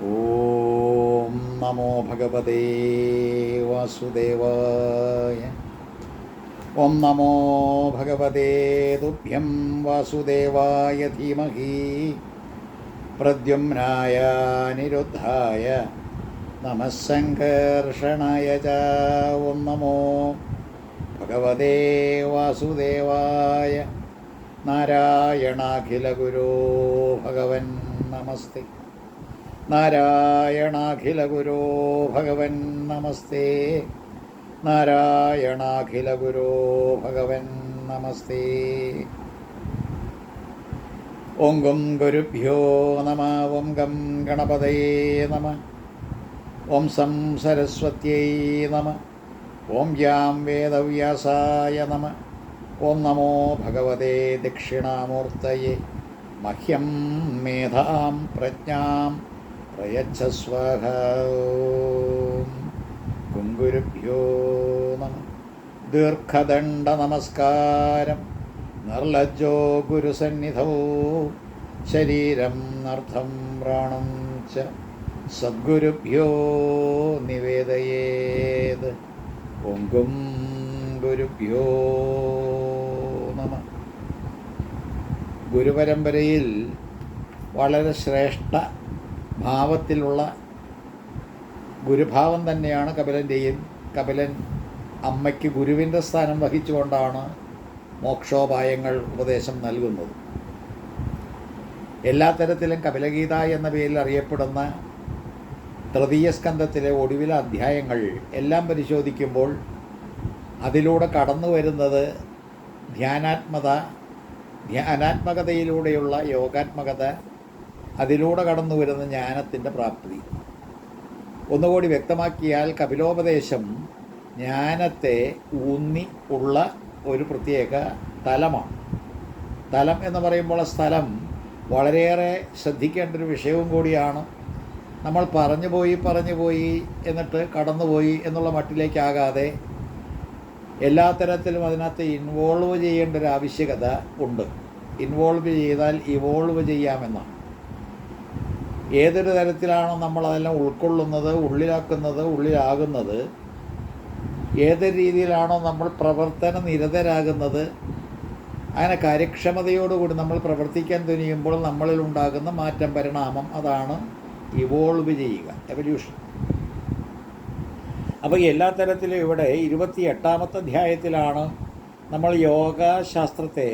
ഓം നമോ ഭഗവതേ വാസുദേവായ. ഓം നമോ ഭഗവതേ തുഭ്യം വാസുദേവായ ധീമഹി പ്രദ്യുമ്നായ നിരുദ്ധായ നമഃ സംഘർഷണായ ച. ഓം നമോ ഭഗവതേ വാസുദേവായ. നാരായണാഖില ഗുരോ ഭഗവൻ നമസ്തേ. നാരായണാഖില ഗുരോ ഭഗവൻ നമസ്തേ. നാരായണാഖില ഗുരോ ഭഗവൻ നമസ്തേ. ഓം ഗം ഗുരുഭ്യോ നമ. ഓം ഗം ഗണപതയേ നമ. ഓം സം സരസ്വത്यै നമ. ഓം യാം വേദവ്യാസായ നമ. ഓം നമോ ഭഗവതേ ദക്ഷിണാമൂർത്തയേ. മഹ്യം മേധാം പ്രജ്ഞാം പ്രയച്ഛസ്വഹ. ഗുരുഭ്യോ നമ. ദീർഘദണ്ഡ നമസ്കാരം. നിർലജ്ജോ ഗുരുസന്നിധൗ. ശരീരം നർത്ഥം പ്രാണം ച സദ്ഗുരുഭ്യോ നിവേദയേത്. ഓം ഗും ഗുരുഭ്യോ നമ. ഗുരുപരമ്പരയിൽ വളരെ ശ്രേഷ്ഠ ഭാവത്തിലുള്ള ഗുരുഭാവം തന്നെയാണ് കപിലൻ്റെയും. കപിലൻ അമ്മയ്ക്ക് ഗുരുവിൻ്റെ സ്ഥാനം വഹിച്ചുകൊണ്ടാണ് മോക്ഷോപായങ്ങൾ ഉപദേശം നൽകുന്നത്. എല്ലാ തരത്തിലും കപിലഗീത എന്ന പേരിൽ അറിയപ്പെടുന്ന തൃതീയ സ്കന്ധത്തിലെ ഒടുവിലെ അധ്യായങ്ങൾ എല്ലാം പരിശോധിക്കുമ്പോൾ അതിലൂടെ കടന്നു വരുന്നത് ധ്യാനാത്മകതയിലൂടെയുള്ള യോഗാത്മകത, അതിലൂടെ കടന്നു വരുന്ന ജ്ഞാനത്തിൻ്റെ പ്രാപ്തി. ഒന്നുകൂടി വ്യക്തമാക്കിയാൽ കപിലോപദേശം ജ്ഞാനത്തെ ഊന്നി ഉള്ള ഒരു പ്രത്യേക തലമാണ്. തലം എന്ന് പറയുമ്പോൾ സ്ഥലം വളരെയേറെ ശ്രദ്ധിക്കേണ്ട ഒരു വിഷയവും കൂടിയാണ്. നമ്മൾ പറഞ്ഞു പോയി എന്നിട്ട് കടന്നുപോയി എന്നുള്ള മട്ടിലേക്കാകാതെ എല്ലാ തരത്തിലും അതിനകത്ത് ഇൻവോൾവ് ചെയ്യേണ്ട ഒരു ആവശ്യകത ഉണ്ട്. ഇൻവോൾവ് ചെയ്താൽ ഇവോൾവ് ചെയ്യാമെന്നാണ്. ഏതൊരു തരത്തിലാണോ നമ്മളതെല്ലാം ഉൾക്കൊള്ളുന്നത്, ഉള്ളിലാകുന്നത്, ഏതൊരു രീതിയിലാണോ നമ്മൾ പ്രവർത്തന നിരതരാകുന്നത്, അങ്ങനെ കാര്യക്ഷമതയോടുകൂടി നമ്മൾ പ്രവർത്തിക്കാൻ തുനിയുമ്പോൾ നമ്മളിൽ ഉണ്ടാകുന്ന മാറ്റം, പരിണാമം, അതാണ് ഇവോൾവ് ചെയ്യുക, എവല്യൂഷൻ. അപ്പോൾ എല്ലാ തരത്തിലും ഇവിടെ 28-ാമത്തെ അധ്യായത്തിലാണ് നമ്മൾ യോഗാശാസ്ത്രത്തെ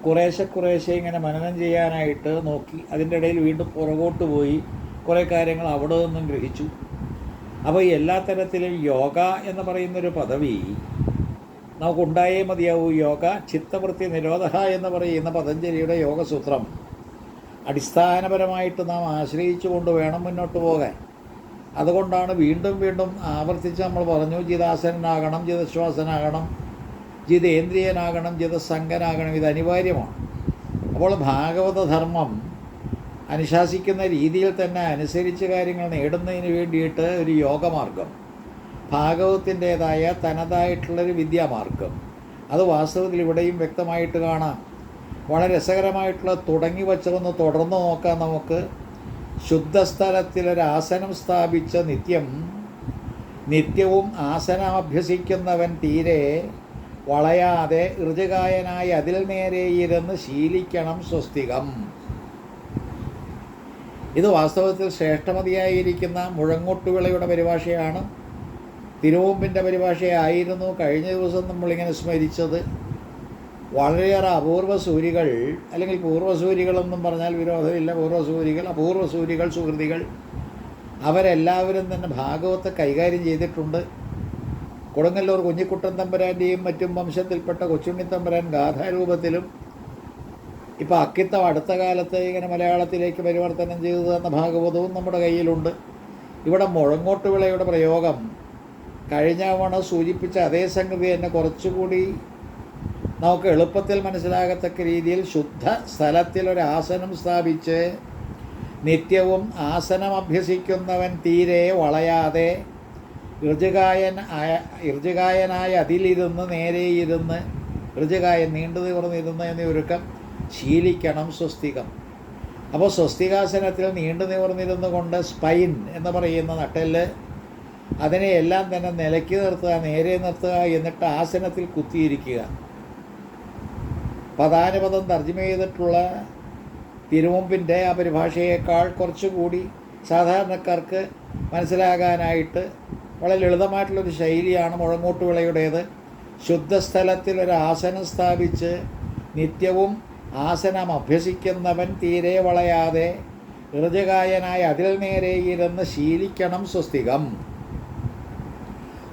കുറേശ്ശെ ഇങ്ങനെ മനനം ചെയ്യാനായിട്ട് നോക്കി. അതിൻ്റെ ഇടയിൽ വീണ്ടും പുറകോട്ട് പോയി കുറേ കാര്യങ്ങൾ അവിടെ നിന്നും ഗ്രഹിച്ചു. അപ്പോൾ എല്ലാ തരത്തിലും യോഗ എന്ന് പറയുന്നൊരു പദവി നമുക്കുണ്ടായേ മതിയാവൂ. യോഗ ചിത്തവൃത്തി നിരോധ എന്ന് പറയുന്ന പതഞ്ജലിയുടെ യോഗസൂത്രം അടിസ്ഥാനപരമായിട്ട് നാം ആശ്രയിച്ചു കൊണ്ട് വേണം മുന്നോട്ട് പോകാൻ. അതുകൊണ്ടാണ് വീണ്ടും ആവർത്തിച്ച് നമ്മൾ പറഞ്ഞു, ജിതാസനാകണം, ജിതശ്വാസനാകണം, ജിതേന്ദ്രിയനാകണം, ജിതസംഗനാകണം. ഇത് അനിവാര്യമാണ്. അപ്പോൾ ഭാഗവതധർമ്മം അനുശാസിക്കുന്ന രീതിയിൽ തന്നെ അനുസരിച്ച് കാര്യങ്ങൾ നേടുന്നതിന് വേണ്ടിയിട്ട് ഒരു യോഗമാർഗം, ഭാഗവത്തിൻ്റേതായ തനതായിട്ടുള്ളൊരു വിദ്യാമാർഗം, അത് വാസ്തവത്തിൽ ഇവിടെയും വ്യക്തമായിട്ട് കാണാം. വളരെ രസകരമായിട്ടുള്ള തുടങ്ങി വച്ചതൊന്ന് തുടർന്ന് നോക്കാം നമുക്ക്. ശുദ്ധസ്ഥലത്തിലൊരാസനം സ്ഥാപിച്ച് നിത്യവും ആസനമഭ്യസിക്കുന്നവൻ തീരെ വളയാതെ ഋജുകായനായി അതിൽ നേരെയിരുന്ന് ശീലിക്കണം സ്വസ്തികം. ഇത് വാസ്തവത്തിൽ ശ്രേഷ്ഠമതിയായിരിക്കുന്ന മുഴങ്ങോട്ടുവിളയുടെ പരിഭാഷയാണ്. തിരുവോമ്പിൻ്റെ പരിഭാഷയായിരുന്നു കഴിഞ്ഞ ദിവസം നമ്മളിങ്ങനെ സ്മരിച്ചത്. വളരെയേറെ അപൂർവസൂരികൾ, അല്ലെങ്കിൽ പൂർവ്വസൂരികളെന്നും പറഞ്ഞാൽ വിരോധമില്ല, പൂർവ്വസൂരികൾ, അപൂർവസൂരികൾ, സുഹൃതികൾ, അവരെല്ലാവരും തന്നെ ഭാഗവത്തെ കൈകാര്യം ചെയ്തിട്ടുണ്ട്. കൊടുങ്ങല്ലൂർ കുഞ്ഞിക്കുട്ടൻ തമ്പുരാൻ്റെയും മറ്റും വംശത്തിൽപ്പെട്ട കൊച്ചുണ്ണിത്തമ്പുരാൻ ഗാഥാരൂപത്തിലും, ഇപ്പോൾ അക്കിത്തം അടുത്ത കാലത്ത് ഇങ്ങനെ മലയാളത്തിലേക്ക് പരിവർത്തനം ചെയ്തു തന്ന ഭാഗവതവും നമ്മുടെ കയ്യിലുണ്ട്. ഇവിടെ മുഴങ്ങോട്ടുവിളയുടെ പ്രയോഗം കഴിഞ്ഞ തവണ സൂചിപ്പിച്ച അതേ സംഗതി തന്നെ കുറച്ചുകൂടി നമുക്ക് എളുപ്പത്തിൽ മനസ്സിലാകത്തക്ക രീതിയിൽ ശുദ്ധ സ്ഥലത്തിലൊരാസനം സ്ഥാപിച്ച് നിത്യവും ആസനം അഭ്യസിക്കുന്നവൻ തീരെ വളയാതെ ഋജുകായനായി അതിലിരുന്ന് നേരെയിരുന്ന്, ഋജുകായൻ നീണ്ടു നിവർന്നിരുന്ന് എന്നൊരുക്കം ശീലിക്കണം സ്വസ്തികം. അപ്പോൾ സ്വസ്തികാസനത്തിൽ നീണ്ടു നിവർന്നിരുന്നു കൊണ്ട് സ്പൈൻ എന്ന് പറയുന്ന നട്ടെല്ല് അതിനെ എല്ലാം തന്നെ നിലയ്ക്ക് നിർത്തുക, നേരെ നിർത്തുക, എന്നിട്ട് ആസനത്തിൽ കുത്തിയിരിക്കുക. പദാനുപദം തർജ്ജമ ചെയ്തിട്ടുള്ള തിരുമുമ്പിൻ്റെ ആ പരിഭാഷയേക്കാൾ കുറച്ചുകൂടി സാധാരണക്കാർക്ക് മനസ്സിലാകാനായിട്ട് വളരെ ലളിതമായിട്ടുള്ളൊരു ശൈലിയാണ് മുഴങ്ങോട്ടുവിളയുടേത്. ശുദ്ധസ്ഥലത്തിൽ ഒരു ആസനം സ്ഥാപിച്ച് നിത്യവും ആസനം അഭ്യസിക്കുന്നവൻ തീരെ വളയാതെ ഋജകായനായി അതിൽ നേരെ ഇരുന്ന് ശീലിക്കണം സ്വസ്തികം.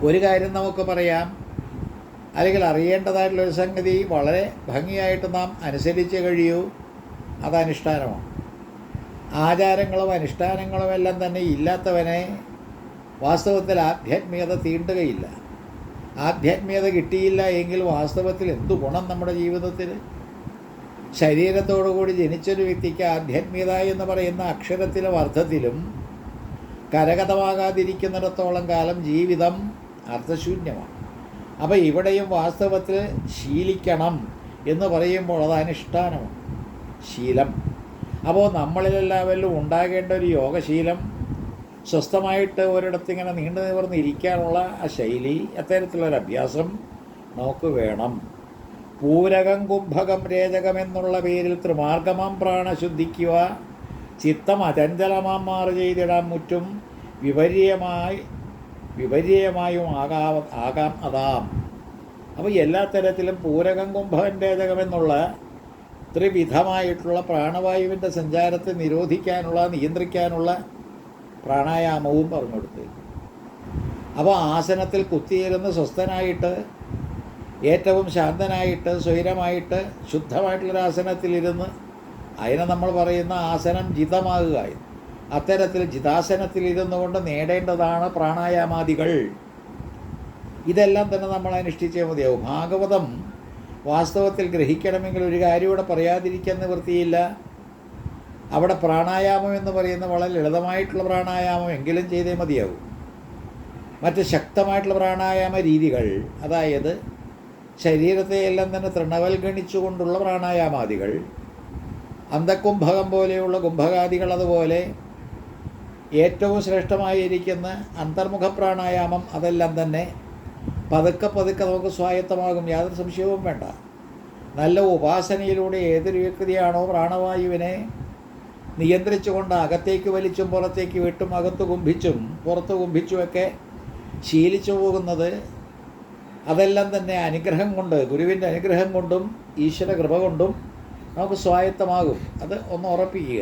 ഒരു കാര്യം നമുക്ക് പറയാം, അല്ലെങ്കിൽ അറിയേണ്ടതായിട്ടുള്ളൊരു സംഗതി വളരെ ഭംഗിയായിട്ട് നാം അനുസരിച്ച് കഴിയൂ. അത് അനുഷ്ഠാനമാണ്. ആചാരങ്ങളും അനുഷ്ഠാനങ്ങളും എല്ലാം തന്നെ ഇല്ലാത്തവനെ വാസ്തവത്തിൽ ആധ്യാത്മികത തീണ്ടുകയില്ല. ആധ്യാത്മികത കിട്ടിയില്ല എങ്കിൽ വാസ്തവത്തിൽ എന്തു ഗുണം നമ്മുടെ ജീവിതത്തിൽ? ശരീരത്തോടുകൂടി ജനിച്ചൊരു വ്യക്തിക്ക് ആധ്യാത്മികത എന്ന് പറയുന്ന അക്ഷരത്തിലും അർത്ഥത്തിലും കരഗതമാകാതിരിക്കുന്നിടത്തോളം കാലം ജീവിതം അർത്ഥശൂന്യമാണ്. അപ്പോൾ ഇവിടെയും വാസ്തവത്തിൽ ശീലിക്കണം എന്ന് പറയുമ്പോൾ അത് അനുഷ്ഠാനമാണ്, ശീലം. അപ്പോൾ നമ്മളിലെല്ലാവരിലും ഉണ്ടാകേണ്ട ഒരു യോഗശീലം, സ്വസ്ഥമായിട്ട് ഒരിടത്തിങ്ങനെ നീണ്ടു നിവർന്നിരിക്കാനുള്ള ആ ശൈലി, അത്തരത്തിലുള്ളൊരു അഭ്യാസം നമുക്ക് വേണം. പൂരകം കുംഭകം രേചകം എന്നുള്ള പേരിൽ ത്രിമാർഗമാം പ്രാണശുദ്ധിക്കുക, ചിത്തം അചഞ്ചലമാം മാറി ചെയ്തിടാൻ മുറ്റും വിപര്യമായും ആകാം അതാം. അപ്പോൾ എല്ലാ തരത്തിലും പൂരകം കുംഭകം രേചകം എന്നുള്ള ത്രിവിധമായിട്ടുള്ള പ്രാണവായുവിൻ്റെ സഞ്ചാരത്തെ നിരോധിക്കാനുള്ള, നിയന്ത്രിക്കാനുള്ള പ്രാണായാമവും പറഞ്ഞു കൊടുത്തു. അപ്പോൾ ആസനത്തിൽ കുത്തിയിരുന്ന് സ്വസ്ഥനായിട്ട്, ഏറ്റവും ശാന്തനായിട്ട്, സ്വൈരമായിട്ട്, ശുദ്ധമായിട്ടുള്ളൊരാസനത്തിലിരുന്ന്, അതിനെ നമ്മൾ പറയുന്ന ആസനം ജിതമാകുക. അത്തരത്തിൽ ജിതാസനത്തിലിരുന്നു കൊണ്ട് നേടേണ്ടതാണ് പ്രാണായാമാദികൾ. ഇതെല്ലാം തന്നെ നമ്മൾ അനുഷ്ഠിച്ചേ മതിയാവും. ഭാഗവതം വാസ്തവത്തിൽ ഗ്രഹിക്കണമെങ്കിൽ ഒരു കാര്യം ഇവിടെ പറയാതിരിക്കാൻ നിവൃത്തിയില്ല. അവിടെ പ്രാണായാമം എന്ന് പറയുന്ന വളരെ ലളിതമായിട്ടുള്ള പ്രാണായാമം എങ്കിലും ചെയ്തേ മതിയാവും. മറ്റ് ശക്തമായിട്ടുള്ള പ്രാണായാമ രീതികൾ, അതായത് ശരീരത്തെ എല്ലാം തന്നെ തൃണവൽഗണിച്ചുകൊണ്ടുള്ള പ്രാണായാമാദികൾ, അന്തകുംഭകം പോലെയുള്ള കുംഭകാദികൾ, അതുപോലെ ഏറ്റവും ശ്രേഷ്ഠമായിരിക്കുന്ന അന്തർമുഖ പ്രാണായാമം, അതെല്ലാം തന്നെ പതുക്കെ പതുക്കെ നമുക്ക് സ്വായത്തമാകും, യാതൊരു സംശയവും വേണ്ട. നല്ല ഉപാസനയിലൂടെ ഏതൊരു വ്യക്തിയാണോ പ്രാണവായുവിനെ നിയന്ത്രിച്ചുകൊണ്ട് അകത്തേക്ക് വലിച്ചും പുറത്തേക്ക് വിട്ടും അകത്ത് കുംഭിച്ചും പുറത്ത് കുംഭിച്ചുമൊക്കെ ശീലിച്ചു പോകുന്നത്, അതെല്ലാം തന്നെ അനുഗ്രഹം കൊണ്ട്, ഗുരുവിൻ്റെ അനുഗ്രഹം കൊണ്ടും ഈശ്വര കൃപ കൊണ്ടും നമുക്ക് സ്വായത്തമാകും. അത് ഒന്ന് ഉറപ്പിക്കുക.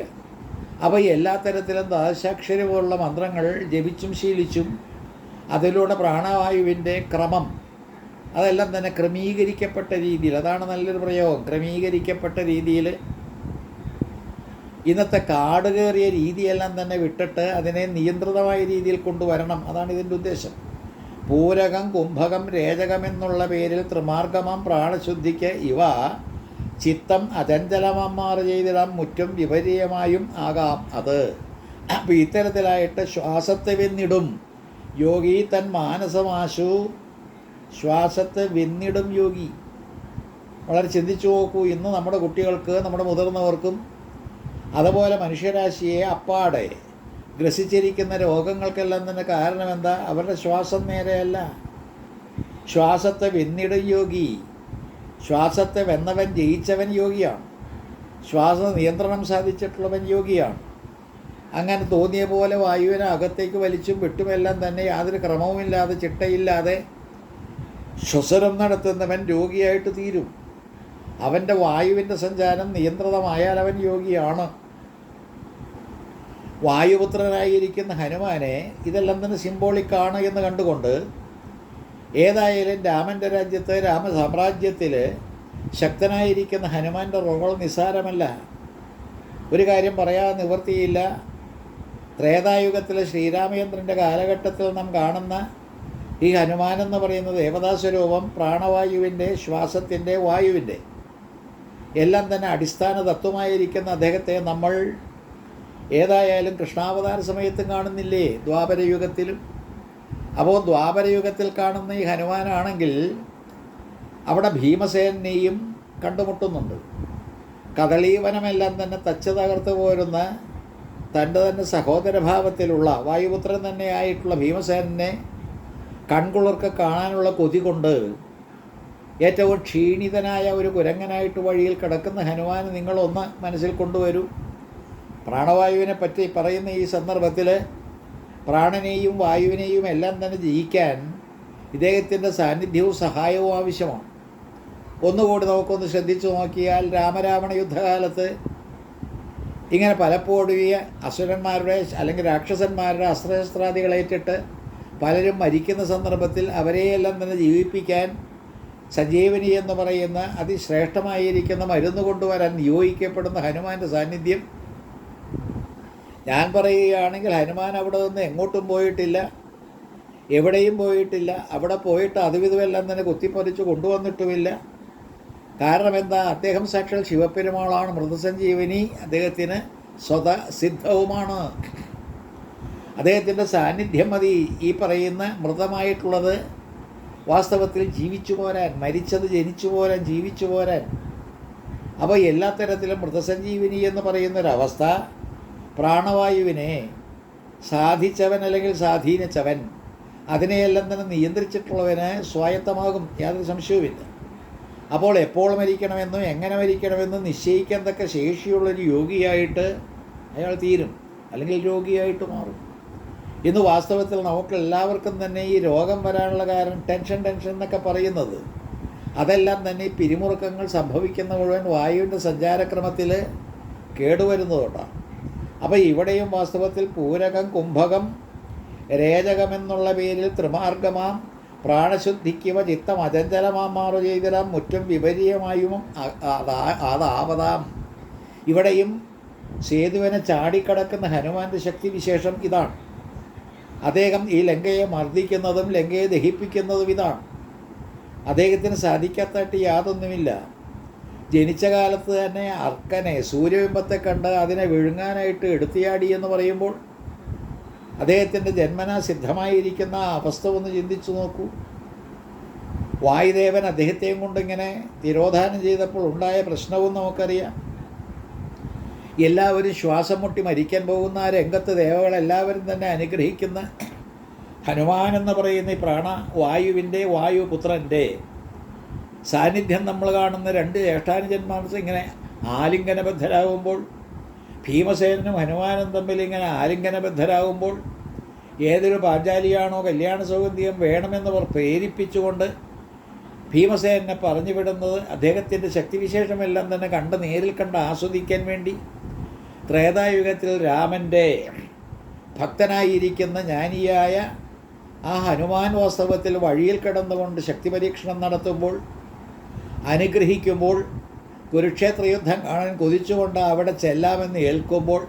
അപ്പോൾ എല്ലാ തരത്തിലും ദ്വാദശാക്ഷരി പോലുള്ള മന്ത്രങ്ങൾ ജപിച്ചും ശീലിച്ചും അതിലൂടെ പ്രാണവായുവിൻ്റെ ക്രമം അതെല്ലാം തന്നെ ക്രമീകരിക്കപ്പെട്ട രീതിയിൽ, അതാണ് നല്ലൊരു പ്രയോഗം, ക്രമീകരിക്കപ്പെട്ട രീതിയിൽ ഇന്നത്തെ കാട് കയറിയ രീതിയെല്ലാം തന്നെ വിട്ടിട്ട് അതിനെ നിയന്ത്രിതമായ രീതിയിൽ കൊണ്ടുവരണം. അതാണ് ഇതിൻ്റെ ഉദ്ദേശം. പൂരകം കുംഭകം രേചകം എന്നുള്ള പേരിൽ ത്രിമാർഗമാം പ്രാണശുദ്ധിക്ക് ഇവ ചിത്തം അചഞ്ചലമാം മാറി ചെയ്തിടാം മുറ്റും വിപരീയമായും ആകാം അത്. അപ്പോൾ ഇത്തരത്തിലായിട്ട് ശ്വാസത്തെ വെന്നിടും യോഗി തൻ മാനസമാശു. ശ്വാസത്തെ വെന്നിടും യോഗി. വളരെ ചിന്തിച്ചു നോക്കൂ. ഇന്ന് നമ്മുടെ കുട്ടികൾക്ക്, നമ്മുടെ മുതിർന്നവർക്കും അതുപോലെ മനുഷ്യരാശിയെ അപ്പാടെ ഗ്രസിച്ചിരിക്കുന്ന രോഗങ്ങൾക്കെല്ലാം തന്നെ കാരണം എന്താ? അവരുടെ ശ്വാസം നേരെയല്ല. ശ്വാസത്തെ വെന്നിടും യോഗി. ശ്വാസത്തെ വെന്നവൻ ജയിച്ചവൻ യോഗിയാണ്. ശ്വാസ നിയന്ത്രണം സാധിച്ചിട്ടുള്ളവൻ യോഗിയാണ്. അങ്ങനെ തോന്നിയ പോലെ വായുവിനെ അകത്തേക്ക് വലിച്ചും വിട്ടുമെല്ലാം തന്നെ യാതൊരു ക്രമവുമില്ലാതെ ചിട്ടയില്ലാതെ ശ്വസനം നടത്തുന്നവൻ രോഗിയായിട്ട് തീരും. അവൻ്റെ വായുവിൻ്റെ സഞ്ചാരം നിയന്ത്രിതമായാൽ അവൻ യോഗിയാണ്. വായുപുത്രനായിരിക്കുന്ന ഹനുമാനെ ഇതെല്ലാം തന്നെ സിംബോളിക്കാണ് എന്ന് കണ്ടുകൊണ്ട് ഏതായാലും രാമൻ്റെ രാജ്യത്ത്, രാമസാമ്രാജ്യത്തിൽ ശക്തനായിരിക്കുന്ന ഹനുമാൻ്റെ റോൾ നിസ്സാരമല്ല. ഒരു കാര്യം പറയാൻ നിവൃത്തിയില്ല. ത്രേതായുഗത്തിലെ ശ്രീരാമചന്ദ്രൻ്റെ കാലഘട്ടത്തിൽ നാം കാണുന്ന ഈ ഹനുമാൻ എന്ന് പറയുന്ന ദേവതാസ്വരൂപം പ്രാണവായുവിൻ്റെ, ശ്വാസത്തിൻ്റെ, വായുവിൻ്റെ എല്ലാം തന്നെ അടിസ്ഥാന തത്വമായിരിക്കുന്ന അദ്ദേഹത്തെ നമ്മൾ ഏതായാലും കൃഷ്ണാവതാര സമയത്തും കാണുന്നില്ലേ, ദ്വാപരയുഗത്തിലും. അപ്പോൾ ദ്വാപരയുഗത്തിൽ കാണുന്ന ഈ ഹനുമാനാണെങ്കിൽ അവിടെ ഭീമസേനെയും കണ്ടുമുട്ടുന്നുണ്ട്. കദളീവനമെല്ലാം തന്നെ തച്ച് തകർത്ത് പോരുന്ന തൻ്റെ തന്നെ സഹോദരഭാവത്തിലുള്ള വായുപുത്രൻ തന്നെയായിട്ടുള്ള ഭീമസേനനെ കൺകുളിർക്ക് കാണാനുള്ള കൊതി കൊണ്ട് ഏറ്റവും ക്ഷീണിതനായ ഒരു കുരങ്ങനായിട്ട് വഴിയിൽ കിടക്കുന്ന ഹനുമാൻ നിങ്ങളൊന്ന് മനസ്സിൽ കൊണ്ടുവരൂ. പ്രാണവായുവിനെ പറ്റി പറയുന്ന ഈ സന്ദർഭത്തിൽ പ്രാണനെയും വായുവിനെയും എല്ലാം തന്നെ ജയിക്കാൻ ഇദ്ദേഹത്തിൻ്റെ സാന്നിധ്യവും സഹായവും ആവശ്യമാണ്. ഒന്നുകൂടി നമുക്കൊന്ന് ശ്രദ്ധിച്ചു നോക്കിയാൽ രാമരാവണ യുദ്ധകാലത്ത് ഇങ്ങനെ പലപ്പോഴും ഈ അസുരന്മാരുടെ അല്ലെങ്കിൽ രാക്ഷസന്മാരുടെ അസ്ത്രശസ്ത്രാദികളേറ്റിട്ട് പലരും മരിക്കുന്ന സന്ദർഭത്തിൽ അവരെയെല്ലാം തന്നെ ജീവിപ്പിക്കാൻ സഞ്ജീവനി എന്ന് പറയുന്ന അതിശ്രേഷ്ഠമായിരിക്കുന്ന മരുന്ന് കൊണ്ടുവരാൻ നിയോഗിക്കപ്പെടുന്ന ഹനുമാൻ്റെ സാന്നിധ്യം ഞാൻ പറയുകയാണെങ്കിൽ ഹനുമാൻ അവിടെ നിന്ന് എങ്ങോട്ടും പോയിട്ടില്ല, എവിടെയും പോയിട്ടില്ല. അവിടെ പോയിട്ട് അതുവിധമെല്ലാം തന്നെ കുത്തിപ്പറിച്ച് കൊണ്ടുവന്നിട്ടുമില്ല. കാരണം എന്താ? അദ്ദേഹം സാക്ഷാൽ ശിവപെരുമാളാണ്. മൃതസഞ്ജീവനി അദ്ദേഹത്തിന് സ്വതസിദ്ധവുമാണ്. അദ്ദേഹത്തിൻ്റെ സാന്നിധ്യം മതി ഈ പറയുന്ന മൃതമായിട്ടുള്ളത് വാസ്തവത്തിൽ ജീവിച്ചു പോരാൻ, മരിച്ചത് ജനിച്ചു പോരാൻ, ജീവിച്ചു പോരാൻ. അപ്പോൾ എല്ലാ തരത്തിലും മൃതസഞ്ജീവിനി എന്ന് പറയുന്നൊരവസ്ഥ പ്രാണവായുവിനെ സാധിച്ചവൻ അല്ലെങ്കിൽ സ്വാധീനിച്ചവൻ, അതിനെയെല്ലാം തന്നെ നിയന്ത്രിച്ചിട്ടുള്ളവന് സ്വായത്തമാകും, യാതൊരു സംശയവുമില്ല. അപ്പോൾ എപ്പോൾ മരിക്കണമെന്നും എങ്ങനെ മരിക്കണമെന്നും നിശ്ചയിക്കാൻ തക്ക ശേഷിയുള്ളൊരു യോഗിയായിട്ട് അയാൾ തീരും, അല്ലെങ്കിൽ രോഗിയായിട്ട് മാറും. ഇന്ന് വാസ്തവത്തിൽ നമുക്ക് എല്ലാവർക്കും തന്നെ ഈ രോഗം വരാനുള്ള കാരണം ടെൻഷൻ എന്നൊക്കെ പറയുന്നത് അതെല്ലാം തന്നെ ഈ പിരിമുറുക്കങ്ങൾ സംഭവിക്കുന്ന മുഴുവൻ വായുവിൻ്റെ സഞ്ചാരക്രമത്തിൽ കേടുവരുന്നതുകൊണ്ടാണ്. അപ്പോൾ ഇവിടെയും വാസ്തവത്തിൽ പൂരകം, കുംഭകം, രേചകമെന്നുള്ള പേരിൽ ത്രിമാർഗമാം പ്രാണശുദ്ധിക്കുവ ചിത്തം അചഞ്ചലമാറു ചെയ്തിടാം മുറ്റും വിപരീയമായും അതാവതാം. ഇവിടെയും സേതുവിനെ ചാടിക്കടക്കുന്ന ഹനുമാൻ്റെ ശക്തി വിശേഷം ഇതാണ്. അദ്ദേഹം ഈ ലങ്കയെ മർദ്ദിക്കുന്നതും ലങ്കയെ ദഹിപ്പിക്കുന്നതും ഇതാണ്. അദ്ദേഹത്തിന് സാധിക്കാത്തായിട്ട് യാതൊന്നുമില്ല. ജനിച്ച കാലത്ത് തന്നെ അർക്കനെ സൂര്യബിംബത്തെ കണ്ട് അതിനെ വിഴുങ്ങാനായിട്ട് എടുത്തിയാടി എന്ന് പറയുമ്പോൾ അദ്ദേഹത്തിൻ്റെ ജന്മനാ സിദ്ധമായിരിക്കുന്ന ആ അവസ്ഥ ഒന്ന് ചിന്തിച്ചു നോക്കൂ. വായുദേവൻ അദ്ദേഹത്തെയും കൊണ്ടിങ്ങനെ തിരോധാനം ചെയ്തപ്പോൾ ഉണ്ടായ പ്രശ്നവും നമുക്കറിയാം. എല്ലാവരും ശ്വാസം മുട്ടി മരിക്കാൻ പോകുന്ന ആ രംഗത്ത് ദേവകളെല്ലാവരും തന്നെ അനുഗ്രഹിക്കുന്ന ഹനുമാൻ എന്ന് പറയുന്ന ഈ വായുവിൻ്റെ വായുപുത്രൻ്റെ സാന്നിധ്യം നമ്മൾ കാണുന്ന രണ്ട് ജ്യേഷ്ഠാനുജന്മാർസ് ഇങ്ങനെ ആലിംഗനബദ്ധരാകുമ്പോൾ, ഭീമസേനനും ഹനുമാനും തമ്മിൽ ഇങ്ങനെ ആലിംഗനബദ്ധരാകുമ്പോൾ ഏതൊരു പാഞ്ചാലിയാണോ കല്യാണ സൗഗന്ധികം വേണമെന്ന് പ്രേരിപ്പിച്ചുകൊണ്ട് ഭീമസേനെ പറഞ്ഞു വിടുന്നത് അദ്ദേഹത്തിൻ്റെ ശക്തിവിശേഷമെല്ലാം തന്നെ നേരിൽ കണ്ട് ആസ്വദിക്കാൻ വേണ്ടി ത്രേതായുഗത്തിൽ രാമൻ്റെ ഭക്തനായിരിക്കുന്ന ജ്ഞാനിയായ ആ ഹനുമാൻ വാസ്തവത്തിൽ വഴിയിൽ കിടന്നുകൊണ്ട് ശക്തി പരീക്ഷണം നടത്തുമ്പോൾ, അനുഗ്രഹിക്കുമ്പോൾ, കുരുക്ഷേത്ര യുദ്ധം കാണാൻ കൊതിച്ചുകൊണ്ട് അവിടെ ചെല്ലാമെന്ന് ഏൽക്കുമ്പോൾ,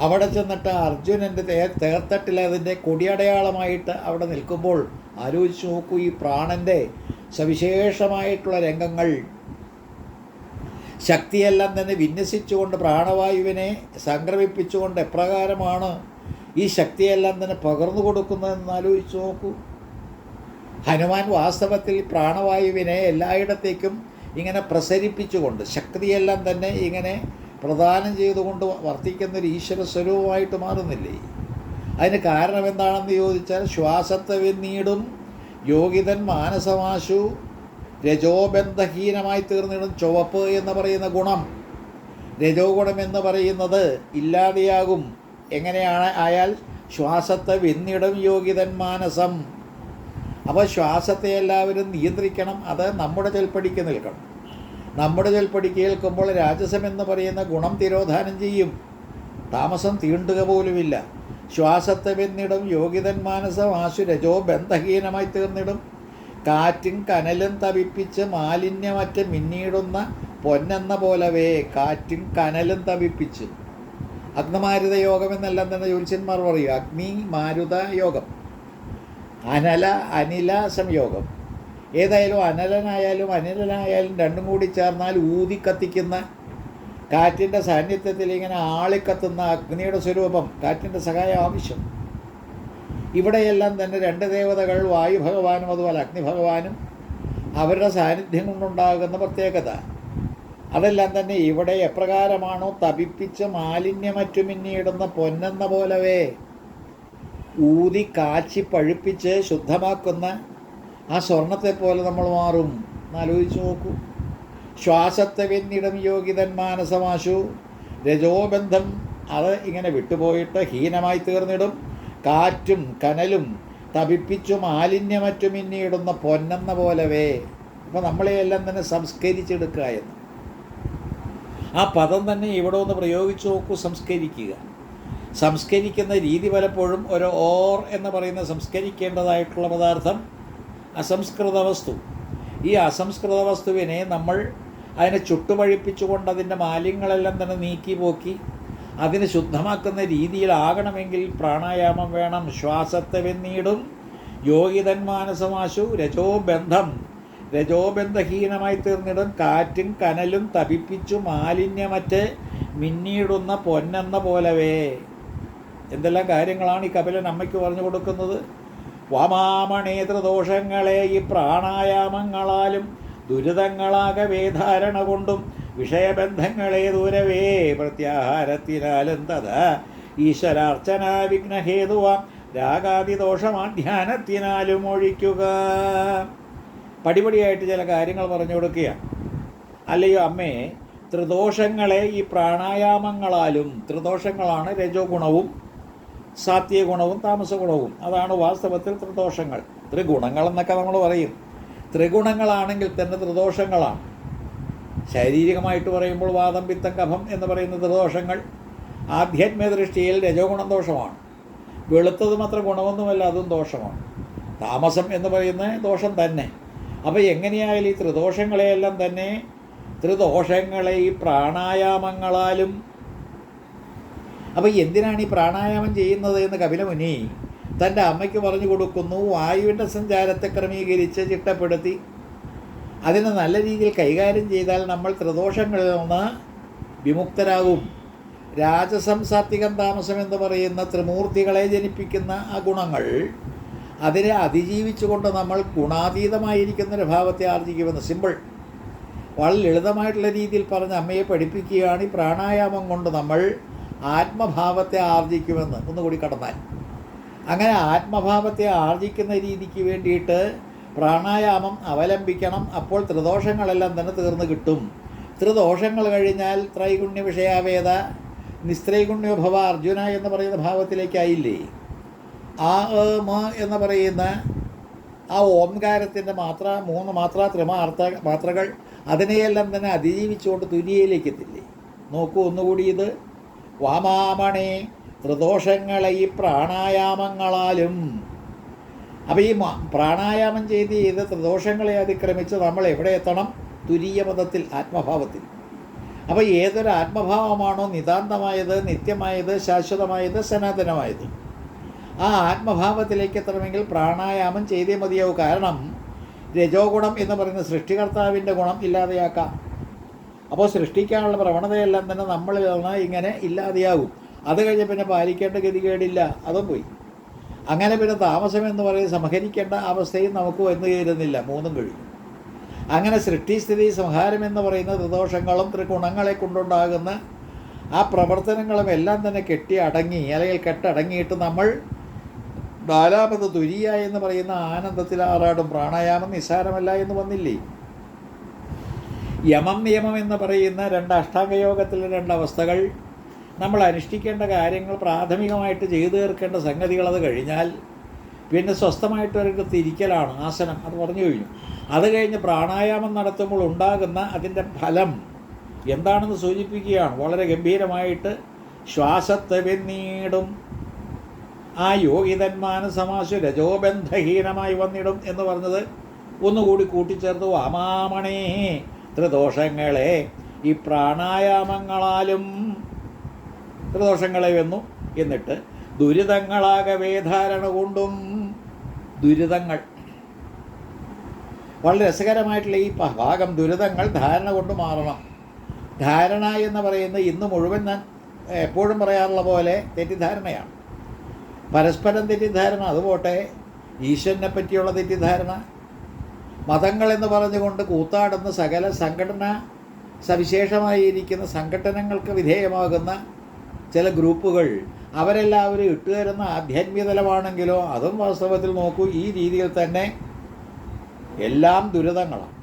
അവിടെ ചെന്നിട്ട് അർജുനൻ്റെ തേർത്തട്ടിൽ അതിൻ്റെ കൊടിയടയാളമായിട്ട് അവിടെ നിൽക്കുമ്പോൾ ആലോചിച്ച് നോക്കൂ. ഈ പ്രാണൻ്റെ സവിശേഷമായിട്ടുള്ള രംഗങ്ങൾ ശക്തിയെല്ലാം തന്നെ വിന്യസിച്ചുകൊണ്ട് പ്രാണവായുവിനെ സംക്രമിപ്പിച്ചുകൊണ്ട് എപ്രകാരമാണ് ഈ ശക്തിയെല്ലാം തന്നെ പകർന്നു കൊടുക്കുന്നതെന്ന് ആലോചിച്ച് നോക്കൂ. ഹനുമാൻ വാസ്തവത്തിൽ പ്രാണവായുവിനെ എല്ലായിടത്തേക്കും ഇങ്ങനെ പ്രസരിപ്പിച്ചുകൊണ്ട് ശക്തിയെല്ലാം തന്നെ ഇങ്ങനെ പ്രദാനം ചെയ്തുകൊണ്ട് വർത്തിക്കുന്നൊരു ഈശ്വര സ്വരൂപമായിട്ട് മാറുന്നില്ലേ? അതിന് കാരണം എന്താണെന്ന് ചോദിച്ചാൽ ശ്വാസത്തെ വെന്നീടും യോഗിതൻ മാനസമാശു രജോബന്ധഹീനമായി തീർന്നിടും ചുവപ്പ് എന്ന് പറയുന്ന ഗുണം, രജോ ഗുണം എന്ന് പറയുന്നത് ഇല്ലാതെയാകും. എങ്ങനെയാണ് ആയാൽ ശ്വാസത്തെ വെന്നിടും യോഗിതൻ മാനസം. അപ്പോൾ ശ്വാസത്തെ എല്ലാവരും നിയന്ത്രിക്കണം. അത് നമ്മുടെ ചൊൽപ്പടിക്ക് നിൽക്കണം. നമ്മുടെ ചൊൽപ്പടിക്ക് കേൾക്കുമ്പോൾ രാജസം എന്ന് പറയുന്ന ഗുണം തിരോധാനം ചെയ്യും. താമസം തീണ്ടുക പോലുമില്ല. ശ്വാസത്തെ വെന്നിടും യോഗിതൻ മാനസം ആശു രജോ ബന്ധഹീനമായി തീർന്നിടും. കാറ്റും കനലും തവിപ്പിച്ച് മാലിന്യമറ്റ മിന്നീടുന്ന പൊന്നെന്ന പോലവേ കാറ്റും കനലും തവിപ്പിച്ച്. അഗ്നിമാരുത യോഗം എന്നെല്ലാം തന്നെ ജ്യോത്സ്യന്മാർ പറയും. അഗ്നി മാരുത യോഗം, അനില സംയോഗം. ഏതായാലും അനലനായാലും അനിലനായാലും രണ്ടും കൂടി ചേർന്നാൽ ഊതി കത്തിക്കുന്ന കാറ്റിൻ്റെ സാന്നിധ്യത്തിൽ ഇങ്ങനെ ആളിക്കത്തുന്ന അഗ്നിയുടെ സ്വരൂപം, കാറ്റിൻ്റെ സഹായം ആവശ്യം. ഇവിടെയെല്ലാം തന്നെ രണ്ട് ദേവതകൾ, വായു ഭഗവാനും അതുപോലെ അഗ്നി ഭഗവാനും, അവരുടെ സാന്നിധ്യം കൊണ്ടുണ്ടാകുന്ന പ്രത്യേകത. അതെല്ലാം തന്നെ ഇവിടെ എപ്രകാരമാണോ തപിപ്പിച്ച് മാലിന്യമറ്റു മിന്നിയിടുന്ന പൊന്നെന്ന പോലവേ ഊതി കാച്ചി പഴുപ്പിച്ച് ശുദ്ധമാക്കുന്ന ആ സ്വർണത്തെ പോലെ നമ്മൾ മാറും. എന്നാലോചിച്ച് നോക്കൂ. ശ്വാസത്തെ വെന്നിടും യോഗിതൻ മാനസമാശു, രജോബന്ധം അത് ഇങ്ങനെ വിട്ടുപോയിട്ട് ഹീനമായി തീർന്നിടും. കാറ്റും കനലും തപിപ്പിച്ചു മാലിന്യമറ്റു മിന്നിയിടുന്ന പൊന്നെന്ന പോലവേ. അപ്പോൾ നമ്മളെയെല്ലാം തന്നെ സംസ്കരിച്ചെടുക്കുക എന്ന് ആ പദം തന്നെ ഇവിടെ ഒന്ന് പ്രയോഗിച്ച് നോക്കൂ. സംസ്കരിക്കുക. സംസ്കരിക്കുന്ന രീതി പലപ്പോഴും ഒരു ഓർ എന്ന് പറയുന്ന സംസ്കരിക്കേണ്ടതായിട്ടുള്ള പദാർത്ഥം അസംസ്കൃത വസ്തു. ഈ അസംസ്കൃത വസ്തുവിനെ നമ്മൾ അതിനെ ചുട്ടുപഴിപ്പിച്ചുകൊണ്ട് അതിൻ്റെ മാലിന്യങ്ങളെല്ലാം തന്നെ നീക്കി പോക്കി അതിനെ ശുദ്ധമാക്കുന്ന രീതിയിലാകണമെങ്കിൽ പ്രാണായാമം വേണം. ശ്വാസത്തെ വെന്നീടും യോഗിതൻ മാനസമാശു, രജോബന്ധം രജോബന്ധഹീനമായി തീർന്നിടും. കാറ്റും കനലും തപിപ്പിച്ചു മാലിന്യമറ്റ് മിന്നിയിടുന്ന പൊന്നെന്ന പോലവേ. എന്തെല്ലാം കാര്യങ്ങളാണ് ഈ കപിലൻ അമ്മയ്ക്ക് പറഞ്ഞു കൊടുക്കുന്നത്. വാമാമണേതൃദോഷങ്ങളെ ഈ പ്രാണായാമങ്ങളാലും ദുരിതങ്ങളാകവേ ധാരണ കൊണ്ടും വിഷയബന്ധങ്ങളെ ദൂരവേ പ്രത്യാഹാരത്തിനാലും തഥാ ഈശ്വരാർച്ചന വിഘ്നഹേതുവാം രാഗാദിദോഷമാധ്യാനത്തിനാലും ഒഴിക്കുക. പടിപടിയായിട്ട് ചില കാര്യങ്ങൾ പറഞ്ഞു കൊടുക്കുകയാണ്. അല്ലയോ അമ്മേ, ത്രിദോഷങ്ങളെ ഈ പ്രാണായാമങ്ങളാലും, ത്രിദോഷങ്ങളാണ് രജോ ഗുണവും സാത്വിക ഗുണവും താമസ ഗുണവും, അതാണ് വാസ്തവത്തിൽ ത്രിദോഷങ്ങൾ. ത്രിഗുണങ്ങളെന്നൊക്കെ നമ്മൾ പറയും. ത്രിഗുണങ്ങളാണെങ്കിൽ തന്നെ ത്രിദോഷങ്ങളാണ്. ശാരീരികമായിട്ട് പറയുമ്പോൾ വാദം പിത്തം കഫം എന്ന് പറയുന്ന ത്രിദോഷങ്ങൾ ആധ്യാത്മിക ദൃഷ്ടിയിൽ രജോ ഗുണം ദോഷമാണ്. വെളുത്തത് മാത്രം ഗുണമൊന്നുമല്ല, അതും ദോഷമാണ്. താമസം എന്ന് പറയുന്ന ദോഷം തന്നെ. അപ്പോൾ എങ്ങനെയായാലും ഈ ത്രിദോഷങ്ങളെയെല്ലാം തന്നെ ത്രിദോഷങ്ങളെ ഈ പ്രാണായാമങ്ങളാലും. അപ്പോൾ എന്തിനാണ് ഈ പ്രാണായാമം ചെയ്യുന്നത് എന്ന് കപിലമുനി തൻ്റെ അമ്മയ്ക്ക് പറഞ്ഞു കൊടുക്കുന്നു. വായുവിൻ്റെ സഞ്ചാരത്തെ ക്രമീകരിച്ച് ചിട്ടപ്പെടുത്തി അതിനെ നല്ല രീതിയിൽ കൈകാര്യം ചെയ്താൽ നമ്മൾ ത്രിദോഷങ്ങളിൽ നിന്ന് വിമുക്തരാകും. രാജസം സാത്വികം താമസം എന്ന് പറയുന്ന ത്രിമൂർത്തികളെ ജനിപ്പിക്കുന്ന ആ ഗുണങ്ങൾ അതിനെ അതിജീവിച്ചുകൊണ്ട് നമ്മൾ ഗുണാതീതമായിരിക്കുന്നൊരു ഭാവത്തെ ആർജിക്കുമെന്ന്. സിമ്പിൾ, വളരെ ലളിതമായിട്ടുള്ള രീതിയിൽ പറഞ്ഞ് അമ്മയെ പഠിപ്പിക്കുകയാണ്. ഈ പ്രാണായാമം കൊണ്ട് നമ്മൾ ആത്മഭാവത്തെ ആർജിക്കുമെന്ന് ഒന്നുകൂടി കടന്നാൽ. അങ്ങനെ ആത്മഭാവത്തെ ആർജിക്കുന്ന രീതിക്ക് വേണ്ടിയിട്ട് പ്രാണായാമം അവലംബിക്കണം. അപ്പോൾ ത്രിദോഷങ്ങളെല്ലാം തന്നെ തീർന്നു കിട്ടും. ത്രിദോഷങ്ങൾ കഴിഞ്ഞാൽ ത്രൈഗുണ്യ വിഷയാവേദ നിസ്ത്രൈഗുണ്യോ ഭവ അർജുന എന്ന് പറയുന്ന ഭാവത്തിലേക്കായില്ലേ. ആ മ എന്ന് പറയുന്ന ആ ഓംകാരത്തിൻ്റെ മാത്ര, 3 മാത്ര, മാത്രകൾ അതിനെയെല്ലാം തന്നെ അതിജീവിച്ചുകൊണ്ട് തുര്യയിലേക്ക് എത്തില്ലേ. നോക്കൂ ഒന്നുകൂടി ഇത്. വാമാമണേ ത്രിദോഷങ്ങളെ ഈ പ്രാണായാമങ്ങളാലും. അപ്പോൾ ഈ പ്രാണായാമം ചെയ്ത് ത്രിദോഷങ്ങളെ അതിക്രമിച്ച് നമ്മൾ എവിടെ എത്തണം? തുരീയ പദത്തിൽ, ആത്മഭാവത്തിൽ. അപ്പോൾ ഏതൊരു ആത്മഭാവമാണോ നിതാന്തമായത്, നിത്യമായത്, ശാശ്വതമായത്, സനാതനമായത്, ആ ആത്മഭാവത്തിലേക്ക് എത്തണമെങ്കിൽ പ്രാണായാമം ചെയ്തേ മതിയാവും. കാരണം രജോ ഗുണം എന്ന് പറയുന്ന സൃഷ്ടികർത്താവിൻ്റെ ഗുണം ഇല്ലാതെയാക്കാം. അപ്പോൾ സൃഷ്ടിക്കാനുള്ള പ്രവണതയെല്ലാം തന്നെ നമ്മളിൽ നിന്ന് ഇങ്ങനെ ഇല്ലാതെയാകും. അത് കഴിഞ്ഞ് പിന്നെ പാലിക്കേണ്ട ഗതികേടില്ല, അതും പോയി. അങ്ങനെ പിന്നെ താമസം എന്ന് പറയുന്നത് സംഹരിക്കേണ്ട അവസ്ഥയും നമുക്ക് വന്നു ചേരുന്നില്ല, 3ഉം കഴിഞ്ഞു. അങ്ങനെ സൃഷ്ടിസ്ഥിതി സംഹാരം എന്ന് പറയുന്ന ത്രിദോഷങ്ങളും ത്രിഗുണങ്ങളെ കൊണ്ടുണ്ടാകുന്ന ആ പ്രവർത്തനങ്ങളും എല്ലാം തന്നെ കെട്ടി അടങ്ങി, അല്ലെങ്കിൽ കെട്ടടങ്ങിയിട്ട് നമ്മൾ 4ാമത് തുരിയ എന്ന് പറയുന്ന ആനന്ദത്തിൽ ആറാടും. പ്രാണായാമം നിസ്സാരമല്ല എന്ന് വന്നില്ലേ. യമം നിയമം എന്ന് പറയുന്ന 2 അഷ്ടാംഗയോഗത്തിലെ 2 അവസ്ഥകൾ, നമ്മൾ അനുഷ്ഠിക്കേണ്ട കാര്യങ്ങൾ, പ്രാഥമികമായിട്ട് ചെയ്തു തീർക്കേണ്ട സംഗതികൾ, അത് കഴിഞ്ഞാൽ പിന്നെ സ്വസ്ഥമായിട്ടൊരിടത്ത് ഇരിക്കലാണ് ആസനം, അത് പറഞ്ഞു കഴിഞ്ഞു. അത് കഴിഞ്ഞ് പ്രാണായാമം നടത്തുമ്പോൾ ഉണ്ടാകുന്ന അതിൻ്റെ ഫലം എന്താണെന്ന് സൂചിപ്പിക്കുകയാണ്. വളരെ ഗംഭീരമായിട്ട് ശ്വാസത്തെ വെന്നീടും ആ യോഗിതന്മാനസമാശു രജോബന്ധഹീനമായി വന്നിടും എന്ന് പറഞ്ഞത് ഒന്നുകൂടി കൂട്ടിച്ചേർത്ത് വാമാമണേ ത്രിദോഷങ്ങളെ ഈ പ്രാണായാമങ്ങളാലും ത്രിദോഷങ്ങളെ വെന്നു. എന്നിട്ട് ദുരിതങ്ങളാകവേ ധാരണ കൊണ്ടും. ദുരിതങ്ങൾ വളരെ രസകരമായിട്ടുള്ള ഈ ഭാഗം, ദുരിതങ്ങൾ ധാരണ കൊണ്ട് മാറണം. ധാരണ എന്ന് പറയുന്നത് ഇന്ന് മുഴുവൻ ഞാൻ എപ്പോഴും പറയാറുള്ള പോലെ തെറ്റിദ്ധാരണയാണ്. പരസ്പരം തെറ്റിദ്ധാരണ, അതുപോട്ടെ ഈശ്വരനെ പറ്റിയുള്ള തെറ്റിദ്ധാരണ, മതങ്ങളെന്ന് പറഞ്ഞുകൊണ്ട് കൂത്താടുന്ന സകല സംഘടന സവിശേഷമായിരിക്കുന്ന സംഘടനകൾക്ക് വിധേയമാകുന്ന ചില ഗ്രൂപ്പുകൾ അവരെല്ലാവരും ഇട്ടുതരുന്ന ആധ്യാത്മിക തലമാണെങ്കിലോ അതും വാസ്തവത്തിൽ നോക്കൂ ഈ രീതിയിൽ തന്നെ എല്ലാം ദുരിതങ്ങളാണ്.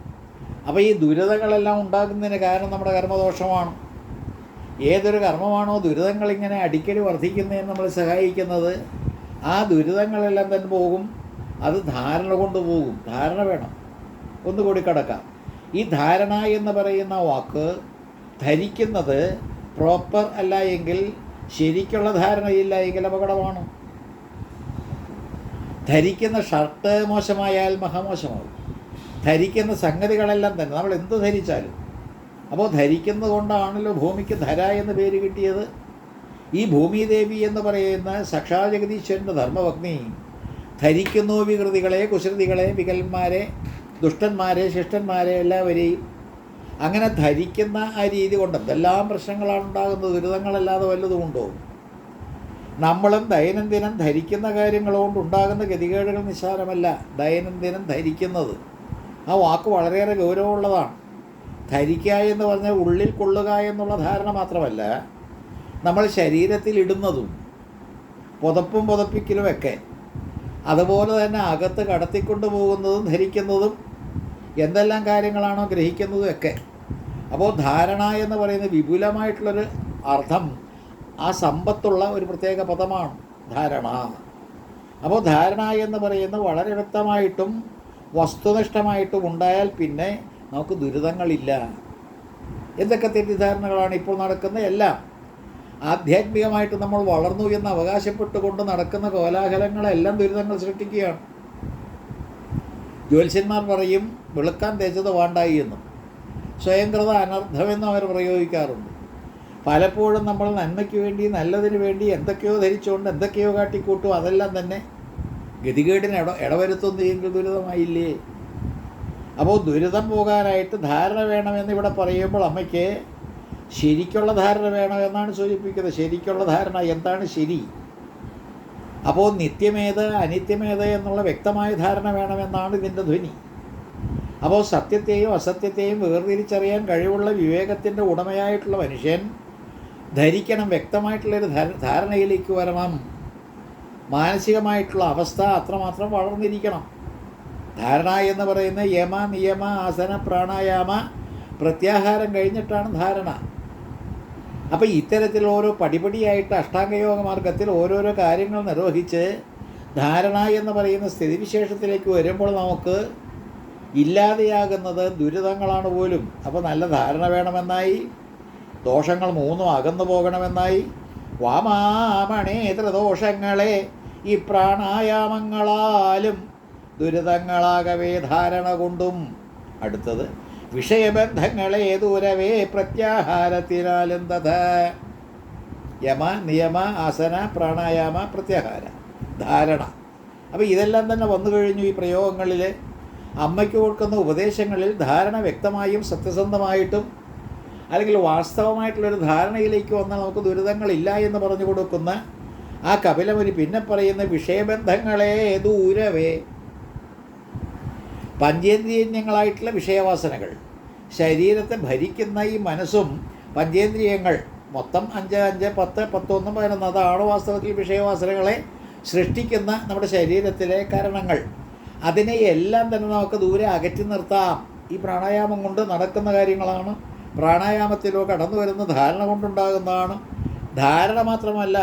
അപ്പോൾ ഈ ദുരിതങ്ങളെല്ലാം ഉണ്ടാകുന്നതിന് കാരണം നമ്മുടെ കർമ്മദോഷമാണ്. ഏതൊരു കർമ്മമാണോ ദുരിതങ്ങളിങ്ങനെ അടിക്കടി വർദ്ധിക്കുന്നതിന് നമ്മൾ സഹായിക്കുന്നത്, ആ ദുരിതങ്ങളെല്ലാം തന്നെ പോകും. അത് ധാരണ കൊണ്ട് പോകും. ധാരണ വേണം. ഒന്നുകൂടി കടക്കാം. ഈ ധാരണ എന്ന് പറയുന്ന വാക്ക് ധരിക്കുന്നത് പ്രോപ്പർ അല്ല എങ്കിൽ, ശരിക്കുള്ള ധാരണയില്ല എങ്കിൽ അപകടമാണ്. ധരിക്കുന്ന ഷർട്ട് മോശമായാൽ മഹാമോശമാകും. ധരിക്കുന്ന സംഗതികളെല്ലാം തന്നെ നമ്മൾ എന്ത് ധരിച്ചാലും, അപ്പോൾ ധരിക്കുന്നത് കൊണ്ടാണല്ലോ ഭൂമിക്ക് ധര എന്ന് പേര് കിട്ടിയത്. ഈ ഭൂമിദേവി എന്ന് പറയുന്ന സാക്ഷാൽ ജഗദീശ്വരൻ്റെ ധർമ്മപത്നി ധരിക്കുന്നു വികൃതികളെ, കുസൃതികളെ, വികലന്മാരെ, ദുഷ്ടന്മാരെ, ശിഷ്ടന്മാരെ എല്ലാവരെയും. അങ്ങനെ ധരിക്കുന്ന ആ രീതി കൊണ്ട് എന്തെല്ലാം പ്രശ്നങ്ങളാണ് ഉണ്ടാകുന്നത്. ദുരിതങ്ങളല്ലാതെ വല്ലതും ഉണ്ടോ? നമ്മളും ദൈനംദിനം ധരിക്കുന്ന കാര്യങ്ങൾ കൊണ്ടുണ്ടാകുന്ന ഗതികേടുകൾ നിസ്സാരമല്ല. ദൈനംദിനം ധരിക്കുന്നത്, ആ വാക്ക് വളരെയേറെ ഗൗരവമുള്ളതാണ്. ധരിക്കുക എന്ന് പറഞ്ഞാൽ ഉള്ളിൽ കൊള്ളുക എന്നുള്ള ധാരണ മാത്രമല്ല, നമ്മൾ ശരീരത്തിൽ ഇടുന്നതും പുതപ്പും പുതപ്പിക്കലുമൊക്കെ, അതുപോലെ തന്നെ അകത്ത് കടത്തിക്കൊണ്ടു പോകുന്നതും ധരിക്കുന്നതും എന്തെല്ലാം കാര്യങ്ങളാണോ ഗ്രഹിക്കുന്നതും ഒക്കെ. അപ്പോൾ ധാരണ എന്ന് പറയുന്ന വിപുലമായിട്ടുള്ളൊരു അർത്ഥം, ആ സമ്പത്തുള്ള ഒരു പ്രത്യേക പദമാണ് ധാരണ. അപ്പോൾ ധാരണ എന്ന് പറയുന്നത് വളരെ വ്യക്തമായിട്ടും വസ്തുനിഷ്ഠമായിട്ടും ഉണ്ടായാൽ പിന്നെ നമുക്ക് ദുരിതങ്ങളില്ല. എന്തൊക്കെ തെറ്റിദ്ധാരണകളാണ് ഇപ്പോൾ നടക്കുന്ന എല്ലാം. ആധ്യാത്മികമായിട്ട് നമ്മൾ വളർന്നു എന്ന് അവകാശപ്പെട്ടുകൊണ്ട് നടക്കുന്ന കോലാഹലങ്ങളെല്ലാം ദുരിതങ്ങൾ സൃഷ്ടിക്കുകയാണ്. ജ്യോത്സ്യന്മാർ പറയും വെളുക്കാൻ തേച്ചത് വേണ്ടായി എന്നും, സ്വയംകൃത അനർത്ഥമെന്നും അവർ പ്രയോഗിക്കാറുണ്ട്. പലപ്പോഴും നമ്മൾ നന്മയ്ക്ക് വേണ്ടി, നല്ലതിന് വേണ്ടി എന്തൊക്കെയോ ധരിച്ചുകൊണ്ട് എന്തൊക്കെയോ കാട്ടിക്കൂട്ടും. അതെല്ലാം തന്നെ ഗതികേടിന് ഇടവരുത്തുന്നു എങ്കിൽ ദുരിതമായില്ലേ? അപ്പോൾ ദുരിതം പോകാനായിട്ട് ധാരണ വേണമെന്ന് ഇവിടെ പറയുമ്പോൾ അമ്മയ്ക്ക് ശരിക്കുള്ള ധാരണ വേണമെന്നാണ് സൂചിപ്പിക്കുന്നത്. ശരിക്കുള്ള ധാരണ എന്താണ് ശരി? അപ്പോൾ നിത്യമേത് അനിത്യമേത് എന്നുള്ള വ്യക്തമായ ധാരണ വേണമെന്നാണ് ഇതിൻ്റെ ധ്വനി. അപ്പോൾ സത്യത്തെയും അസത്യത്തെയും വേർതിരിച്ചറിയാൻ കഴിവുള്ള വിവേകത്തിൻ്റെ ഉടമയായിട്ടുള്ള മനുഷ്യൻ ധരിക്കണം, വ്യക്തമായിട്ടുള്ളൊരു ധാരണയിലേക്ക് വരണം. മാനസികമായിട്ടുള്ള അവസ്ഥ അത്രമാത്രം വളർന്നിരിക്കണം. ധാരണ എന്ന് പറയുന്ന യമ, നിയമ, ആസന, പ്രാണായാമ, പ്രത്യാഹാരം കഴിഞ്ഞിട്ടാണ് ധാരണ. അപ്പോൾ ഇത്തരത്തിൽ ഓരോ പടിപടിയായിട്ട് അഷ്ടാംഗയോഗ മാർഗത്തിൽ ഓരോരോ കാര്യങ്ങൾ നിർവഹിച്ച് ധാരണ എന്ന് പറയുന്ന സ്ഥിതിവിശേഷത്തിലേക്ക് വരുമ്പോൾ നമുക്ക് ഇല്ലാതെയാകുന്നത് ദുരിതങ്ങളാണ് പോലും. അപ്പോൾ നല്ല ധാരണ വേണമെന്നായി, ദോഷങ്ങൾ മൂന്നും അകന്നു പോകണമെന്നായി. വാമാമണേത്ര ദോഷങ്ങളെ ഈ പ്രാണായാമങ്ങളാലും ദുരിതങ്ങളാകവേ ധാരണ കൊണ്ടും. അടുത്തത് വിഷയബന്ധങ്ങളെ ദൂരവേ പ്രത്യാഹാരത്തിനാലും തഥ. യമ, നിയമ, ആസന, പ്രാണായാമ, പ്രത്യാഹാര, ധാരണ. അപ്പോൾ ഇതെല്ലാം തന്നെ വന്നു കഴിഞ്ഞു ഈ പ്രയോഗങ്ങളിൽ. അമ്മയ്ക്ക് കൊടുക്കുന്ന ഉപദേശങ്ങളിൽ ധാരണ വ്യക്തമായും സത്യസന്ധമായിട്ടും അല്ലെങ്കിൽ വാസ്തവമായിട്ടുള്ളൊരു ധാരണയിലേക്ക് വന്നാൽ നമുക്ക് ദുരിതങ്ങളില്ല എന്ന് പറഞ്ഞു കൊടുക്കുന്ന ആ കപിലമുനി പിന്നെ പറയുന്ന വിഷയബന്ധങ്ങളെ ദൂരവേ, പഞ്ചേന്ദ്രിയങ്ങളായിട്ടുള്ള വിഷയവാസനകൾ, ശരീരത്തെ ഭരിക്കുന്ന ഈ മനസ്സും പഞ്ചേന്ദ്രിയങ്ങൾ മൊത്തം 5, 5, 10, 11, 11, അതാണ് വാസ്തവത്തിൽ വിഷയവാസനകളെ സൃഷ്ടിക്കുന്ന നമ്മുടെ ശരീരത്തിലെ കാരണങ്ങൾ. അതിനെ എല്ലാം തന്നെ നമുക്ക് ദൂരെ അകറ്റി നിർത്താം. ഈ പ്രാണായാമം കൊണ്ട് നടക്കുന്ന കാര്യങ്ങളാണ്. പ്രാണായാമത്തിലോ കടന്നു വരുന്ന ധാരണ കൊണ്ടുണ്ടാകുന്നതാണ്. ധാരണ മാത്രമല്ല,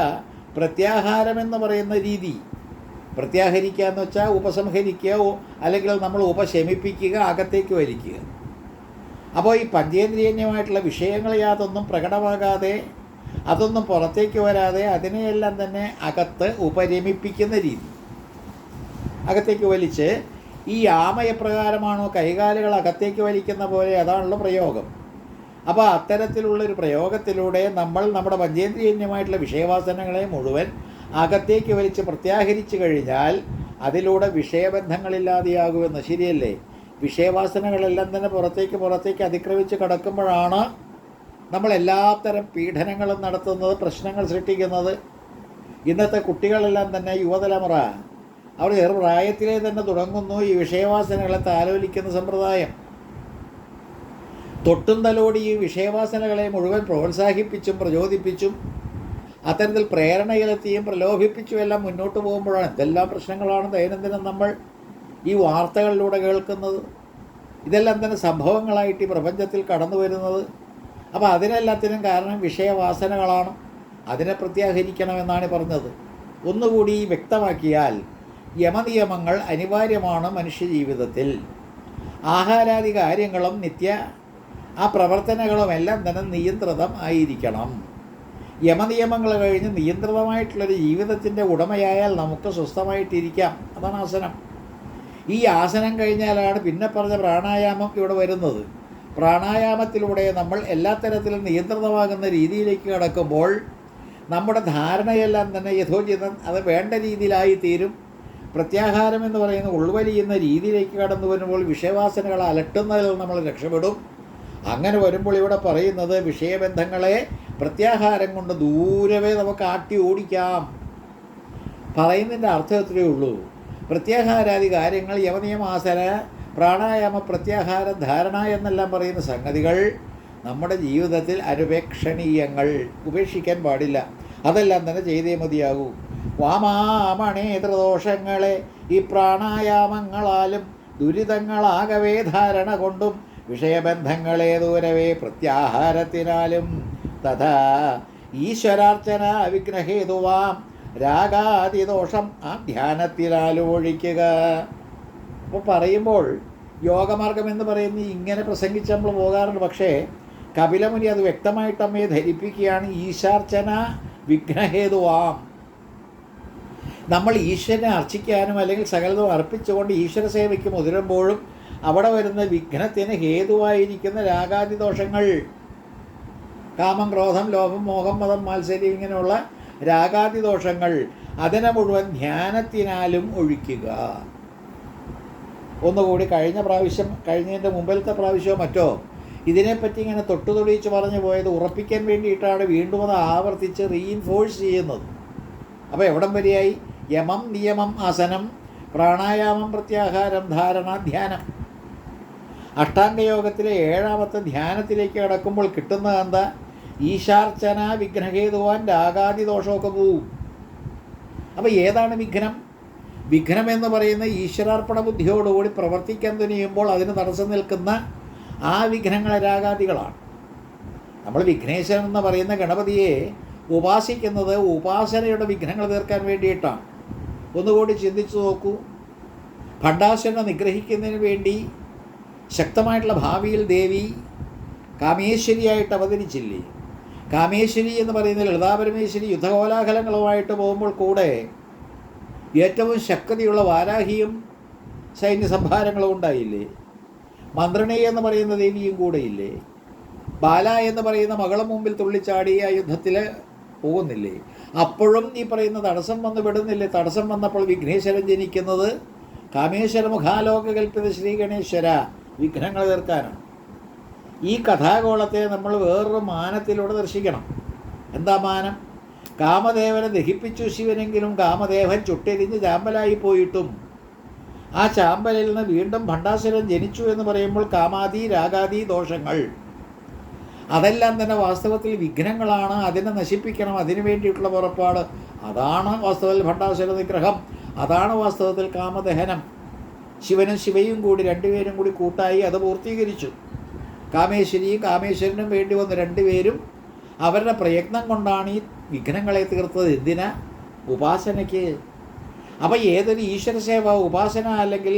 പ്രത്യാഹാരമെന്ന് പറയുന്ന രീതി, പ്രത്യാഹരിക്കുക എന്ന് വെച്ചാൽ ഉപസംഹരിക്കുക, അല്ലെങ്കിൽ നമ്മൾ ഉപശമിപ്പിക്കുക, അകത്തേക്ക് വലിക്കുക. അപ്പോൾ ഈ പഞ്ചേന്ദ്രിയന്യമായിട്ടുള്ള വിഷയങ്ങൾ യാതൊന്നും പ്രകടമാകാതെ, അതൊന്നും പുറത്തേക്ക് വരാതെ അതിനെയെല്ലാം തന്നെ അകത്ത് ഉപരമിപ്പിക്കുന്ന രീതി, അകത്തേക്ക് വലിച്ച് ഈ ആമയപ്രകാരമാണോ കൈകാലുകൾ അകത്തേക്ക് വലിക്കുന്ന പോലെ, അതാണല്ലോ പ്രയോഗം. അപ്പോൾ അത്തരത്തിലുള്ളൊരു പ്രയോഗത്തിലൂടെ നമ്മൾ നമ്മുടെ പഞ്ചേന്ദ്രിയന്യമായിട്ടുള്ള വിഷയവാസനകളെ മുഴുവൻ അകത്തേക്ക് വലിച്ച് പ്രത്യാഹരിച്ചു കഴിഞ്ഞാൽ അതിലൂടെ വിഷയബന്ധങ്ങളില്ലാതെയാകുമെന്ന്. ശരിയല്ലേ? വിഷയവാസനകളെല്ലാം തന്നെ പുറത്തേക്ക് അതിക്രമിച്ച് കിടക്കുമ്പോഴാണ് നമ്മൾ എല്ലാത്തരം പീഡനങ്ങളും നടത്തുന്നത്, പ്രശ്നങ്ങൾ സൃഷ്ടിക്കുന്നത്. ഇന്നത്തെ കുട്ടികളെല്ലാം തന്നെ യുവതലമുറ, അവർ ചെറുപ്രായത്തിലേ തന്നെ തുടങ്ങുന്നു ഈ വിഷയവാസനകളെ താലോലിക്കുന്ന സമ്പ്രദായം. തൊട്ടും തലോടി ഈ വിഷയവാസനകളെ മുഴുവൻ പ്രോത്സാഹിപ്പിച്ചും പ്രചോദിപ്പിച്ചും അത്തരത്തിൽ പ്രേരണയിലെത്തിയും പ്രലോഭിപ്പിച്ചും എല്ലാം മുന്നോട്ട് പോകുമ്പോഴാണ് എന്തെല്ലാം പ്രശ്നങ്ങളാണ് ദൈനംദിനം നമ്മൾ ഈ വാർത്തകളിലൂടെ കേൾക്കുന്നത്. ഇതെല്ലാം തന്നെ സംഭവങ്ങളായിട്ട് ഈ പ്രപഞ്ചത്തിൽ കടന്നു വരുന്നത്. അപ്പോൾ അതിനെല്ലാത്തിനും കാരണം വിഷയവാസനകളാണ്. അതിനെ പ്രത്യാഹരിക്കണമെന്നാണ് പറഞ്ഞത്. ഒന്നുകൂടി വ്യക്തമാക്കിയാൽ യമനിയമങ്ങൾ അനിവാര്യമാണ് മനുഷ്യജീവിതത്തിൽ. ആഹാരാദി കാര്യങ്ങളും ആ പ്രവർത്തനങ്ങളുമെല്ലാം തന്നെ നിയന്ത്രിതം ആയിരിക്കണം. യമനിയമങ്ങൾ കഴിഞ്ഞ് നിയന്ത്രിതമായിട്ടുള്ളൊരു ജീവിതത്തിൻ്റെ ഉടമയായാൽ നമുക്ക് സ്വസ്ഥമായിട്ടിരിക്കാം. അതാണ് ആസനം. ഈ ആസനം കഴിഞ്ഞാലാണ് പിന്നെ പറഞ്ഞ പ്രാണായാമം ഇവിടെ വരുന്നത്. പ്രാണായാമത്തിലൂടെ നമ്മൾ എല്ലാ തരത്തിലും നിയന്ത്രിതമാകുന്ന രീതിയിലേക്ക് കടക്കുമ്പോൾ നമ്മുടെ ധാരണയെല്ലാം തന്നെ യഥോചിതം അത് വേണ്ട രീതിയിലായി തീരും. പ്രത്യാഹാരം എന്ന് പറയുന്ന ഉൾവലിയുന്ന രീതിയിലേക്ക് കടന്നു വരുമ്പോൾ വിഷയവാസനകൾ അലട്ടുന്നതിൽ നമ്മൾ രക്ഷപ്പെടും. അങ്ങനെ വരുമ്പോൾ ഇവിടെ പറയുന്നത് വിഷയബന്ധങ്ങളെ പ്രത്യാഹാരം കൊണ്ട് ദൂരവേ നമുക്ക് ആട്ടി ഓടിക്കാം. പറയുന്നതിൻ്റെ അർത്ഥം എത്രയേ ഉള്ളൂ. പ്രത്യാഹാരാദി കാര്യങ്ങൾ യമനിയമാസന പ്രാണായാമ പ്രത്യാഹാര ധാരണ എന്നെല്ലാം പറയുന്ന സംഗതികൾ നമ്മുടെ ജീവിതത്തിൽ അനുപേക്ഷണീയങ്ങൾ, ഉപേക്ഷിക്കാൻ പാടില്ല. അതെല്ലാം തന്നെ ചെയ്തേ മതിയാകൂ. വാമാമണേതൃദോഷങ്ങളെ ഈ പ്രാണായാമങ്ങളാലും ദുരിതങ്ങളാകവേ ധാരണ കൊണ്ടും വിഷയബന്ധങ്ങളെ ദൂരവേ പ്രത്യാഹാരത്തിനാലും തഥാ ഈശ്വരാർച്ചന വിഘ്നഹേതുവാം രാഗാതിദോഷം ആ ധ്യാനത്തിനാലും ഒഴിക്കുക. അപ്പോൾ പറയുമ്പോൾ യോഗമാർഗം എന്ന് പറയുന്നത് ഇങ്ങനെ പ്രസംഗിച്ച് നമ്മൾ പോകാറുണ്ട്. പക്ഷേ കപിലമുനി അത് വ്യക്തമായിട്ട് അമ്മയെ ധരിപ്പിക്കുകയാണ്. ഈശാർച്ചന വിഘ്നഹേതുവാം. നമ്മൾ ഈശ്വരനെ അർച്ചിക്കാനും അല്ലെങ്കിൽ സകലതും അർപ്പിച്ചുകൊണ്ട് ഈശ്വര സേവയ്ക്ക് മുതിരുമ്പോഴും അവിടെ വരുന്ന വിഘ്നത്തിന് ഹേതുവായിരിക്കുന്ന രാഗാദിദോഷങ്ങൾ, കാമം, ക്രോധം, ലോഭം, മോഹം, മതം, മാത്സര്യം, ഇങ്ങനെയുള്ള രാഗാദിദോഷങ്ങൾ അതിനെ മുഴുവൻ ധ്യാനത്തിനാലും ഒഴിക്കുക. ഒന്നുകൂടി കഴിഞ്ഞതിൻ്റെ മുമ്പിലത്തെ പ്രാവശ്യമോ മറ്റോ ഇതിനെപ്പറ്റി ഇങ്ങനെ തൊട്ടുതൊടിച്ച് പറഞ്ഞു പോയത് ഉറപ്പിക്കാൻ വേണ്ടിയിട്ടാണ് വീണ്ടും അത് ആവർത്തിച്ച് റീഇൻഫോഴ്സ് ചെയ്യുന്നത്. അപ്പോൾ എവിടം വരെയായി? യമം, നിയമം, ആസനം, പ്രാണായാമം, പ്രത്യാഹാരം, ധാരണ, ധ്യാനം. അഷ്ടാംഗയോഗത്തിലെ 7ാമത്തെ ധ്യാനത്തിലേക്ക് കടക്കുമ്പോൾ കിട്ടുന്നത് എന്താ? ഈശാർച്ചന വിഘ്നഹേതുവാൻ രാഗാദിദോഷമൊക്കെ പോവും. അപ്പോൾ ഏതാണ് വിഘ്നം? വിഘ്നം എന്ന് പറയുന്ന ഈശ്വരാർപ്പണ ബുദ്ധിയോടുകൂടി പ്രവർത്തിക്കാൻ തുനിയുമ്പോൾ അതിന് തടസ്സം നിൽക്കുന്ന ആ വിഘ്നങ്ങൾ രാഗാദികളാണ്. നമ്മൾ വിഘ്നേശ്വരൻ എന്ന് പറയുന്ന ഗണപതിയെ ഉപാസിക്കുന്നത് ഉപാസനയുടെ വിഘ്നങ്ങൾ തീർക്കാൻ വേണ്ടിയിട്ടാണ്. ഒന്നുകൂടി ചിന്തിച്ചു നോക്കൂ. ഭണ്ഡാസുരനെ നിഗ്രഹിക്കുന്നതിന് വേണ്ടി ശക്തമായിട്ടുള്ള ഭാവിയിൽ ദേവി കാമേശ്വരിയായിട്ട് അവതരിച്ചില്ലേ? കാമേശ്വരി എന്ന് പറയുന്ന ലളിതാപരമേശ്വരി യുദ്ധകോലാഹലങ്ങളുമായിട്ട് പോകുമ്പോൾ കൂടെ ഏറ്റവും ശക്തിയുള്ള വാരാഹിയും സൈന്യ സംഭാരങ്ങളും ഉണ്ടായില്ലേ? മന്ത്രിണി എന്ന് പറയുന്ന ദേവിയും കൂടെ ഇല്ലേ? ബാല എന്ന് പറയുന്ന മകളും മുമ്പിൽ തുള്ളിച്ചാടി ആ യുദ്ധത്തിൽ പോകുന്നില്ലേ? അപ്പോഴും ഈ പറയുന്ന തടസ്സം വന്ന് വിടുന്നില്ലേ? തടസ്സം വന്നപ്പോൾ വിഘ്നേശ്വരൻ ജനിക്കുന്നത് കാമേശ്വര മുഖാലോക കൽപ്പിത ശ്രീ ഗണേശ്വര വിഘ്നങ്ങൾ തീർക്കാനാണ്. ഈ കഥാഗോളത്തെ നമ്മൾ വേറൊരു മാനത്തിലൂടെ ദർശിക്കണം. എന്താ മാനം? കാമദേവനെ ദഹിപ്പിച്ചു ശിവനെങ്കിലും കാമദേവൻ ചുട്ടെരിഞ്ഞ് ചാമ്പലായി പോയിട്ടും ആ ചാമ്പലിൽ നിന്ന് വീണ്ടും ഭണ്ഡാസുരൻ ജനിച്ചു എന്ന് പറയുമ്പോൾ കാമാദി രാഗാദി ദോഷങ്ങൾ അതെല്ലാം തന്നെ വാസ്തവത്തിൽ വിഘ്നങ്ങളാണ്. അതിനെ നശിപ്പിക്കണം, അതിനു വേണ്ടിയിട്ടുള്ള പുറപ്പാട്. അതാണ് വാസ്തവത്തിൽ ഭണ്ഡാസുര നിഗ്രഹം. അതാണ് വാസ്തവത്തിൽ കാമദഹനം. ശിവനും ശിവയും കൂടി രണ്ടുപേരും കൂടി കൂട്ടായി അത് പൂർത്തീകരിച്ചു. കാമേശ്വരിയും കാമേശ്വരനും വേണ്ടി വന്ന രണ്ടുപേരും അവരുടെ പ്രയത്നം കൊണ്ടാണ് ഈ വിഘ്നങ്ങളെ തീർത്തത്. എന്തിനാ? ഉപാസനയ്ക്ക്. അപ്പോൾ ഏതൊരു ഈശ്വര സേവ, ഉപാസന അല്ലെങ്കിൽ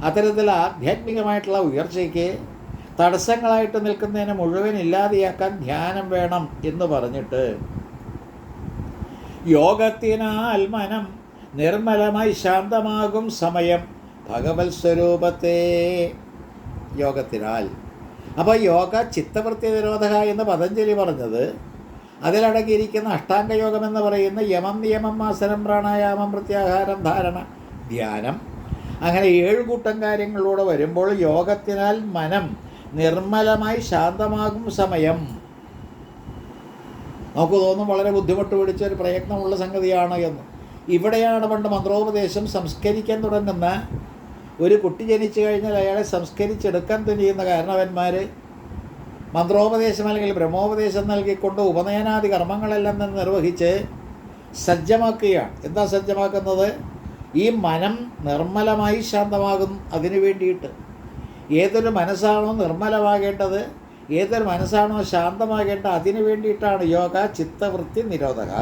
അത്തരത്തിൽ ആധ്യാത്മികമായിട്ടുള്ള ഉയർച്ചയ്ക്ക് തടസ്സങ്ങളായിട്ട് നിൽക്കുന്നതിനെ മുഴുവൻ ഇല്ലാതെയാക്കാൻ ധ്യാനം വേണം എന്ന് പറഞ്ഞിട്ട് യോഗത്തിനാൽ മനം നിർമ്മലമായി ശാന്തമാകും സമയം ഭഗവത് സ്വരൂപത്തെ യോഗത്തിനാൽ. അപ്പോൾ യോഗ ചിത്തവൃത്തി നിരോധക എന്ന് പതഞ്ജലി പറഞ്ഞത് അതിലടങ്ങിയിരിക്കുന്ന അഷ്ടാംഗയോഗം എന്ന് പറയുന്ന യമം, നിയമം, ആസനം, പ്രാണായാമം, പ്രത്യാഹാരം, ധാരണ, ധ്യാനം, അങ്ങനെ 7 കൂട്ടം കാര്യങ്ങളിലൂടെ വരുമ്പോൾ യോഗത്തിനാൽ മനം നിർമ്മലമായി ശാന്തമാകും സമയം. നമുക്ക് തോന്നും വളരെ ബുദ്ധിമുട്ട് പിടിച്ചൊരു പ്രയത്നമുള്ള സംഗതിയാണ് എന്ന്. ഇവിടെയാണ് പണ്ട് മന്ത്രോപദേശം സംസ്കരിക്കാൻ തുടങ്ങുന്ന ഒരു കുട്ടി ജനിച്ചു കഴിഞ്ഞാൽ അയാളെ സംസ്കരിച്ചെടുക്കാൻ തുനിയുന്ന കാരണവന്മാർ മന്ത്രോപദേശം അല്ലെങ്കിൽ ബ്രഹ്മോപദേശം നൽകിക്കൊണ്ട് ഉപനയനാദി കർമ്മങ്ങളെല്ലാം തന്നെ നിർവഹിച്ച് സജ്ജമാക്കുകയാണ്. എന്താ സജ്ജമാക്കുന്നത്? ഈ മനം നിർമ്മലമായി ശാന്തമാകും. അതിനു വേണ്ടിയിട്ട് ഏതൊരു മനസ്സാണോ നിർമ്മലമാകേണ്ടത്, ഏതൊരു മനസ്സാണോ ശാന്തമാകേണ്ടത്, അതിനു വേണ്ടിയിട്ടാണ് യോഗ ചിത്തവൃത്തി നിരോധക.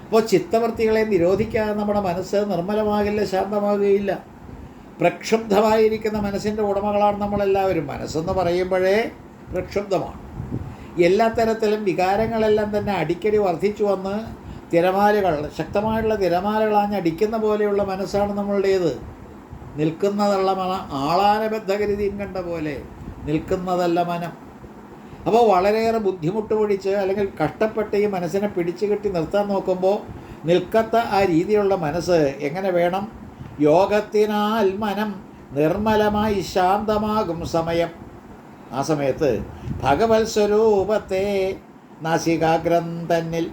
അപ്പോൾ ചിത്തവൃത്തികളെ നിരോധിക്കാതെ നമ്മുടെ മനസ്സ് നിർമ്മലമാകില്ല, ശാന്തമാകുകയില്ല. പ്രക്ഷുബ്ധമായിരിക്കുന്ന മനസ്സിൻ്റെ ഉടമകളാണ് നമ്മളെല്ലാവരും. മനസ്സെന്ന് പറയുമ്പോഴേ പ്രക്ഷുബ്ധമാണ്. എല്ലാ തരത്തിലും വികാരങ്ങളെല്ലാം തന്നെ അടിക്കടി വർദ്ധിച്ചു വന്ന് തിരമാലകൾ, ശക്തമായിട്ടുള്ള തിരമാലകളാഞ്ഞ് അടിക്കുന്ന പോലെയുള്ള മനസ്സാണ് നമ്മളുടേത്. നിൽക്കുന്നതല്ല മനം, ആളാനബദ്ധഗരീതിയും കണ്ട പോലെ നിൽക്കുന്നതല്ല മനം. അപ്പോൾ വളരെയേറെ ബുദ്ധിമുട്ട് പിടിച്ച് അല്ലെങ്കിൽ കഷ്ടപ്പെട്ട് ഈ മനസ്സിനെ പിടിച്ചു കെട്ടി നിർത്താൻ നോക്കുമ്പോൾ നിൽക്കത്ത ആ രീതിയിലുള്ള മനസ്സ് എങ്ങനെ വേണം? യോഗത്തിനാൽ മനം നിർമ്മലമായി ശാന്തമാകും സമയം. ആ സമയത്ത് ഭഗവത് സ്വരൂപത്തെ നാസികാഗ്രം തന്നിൽ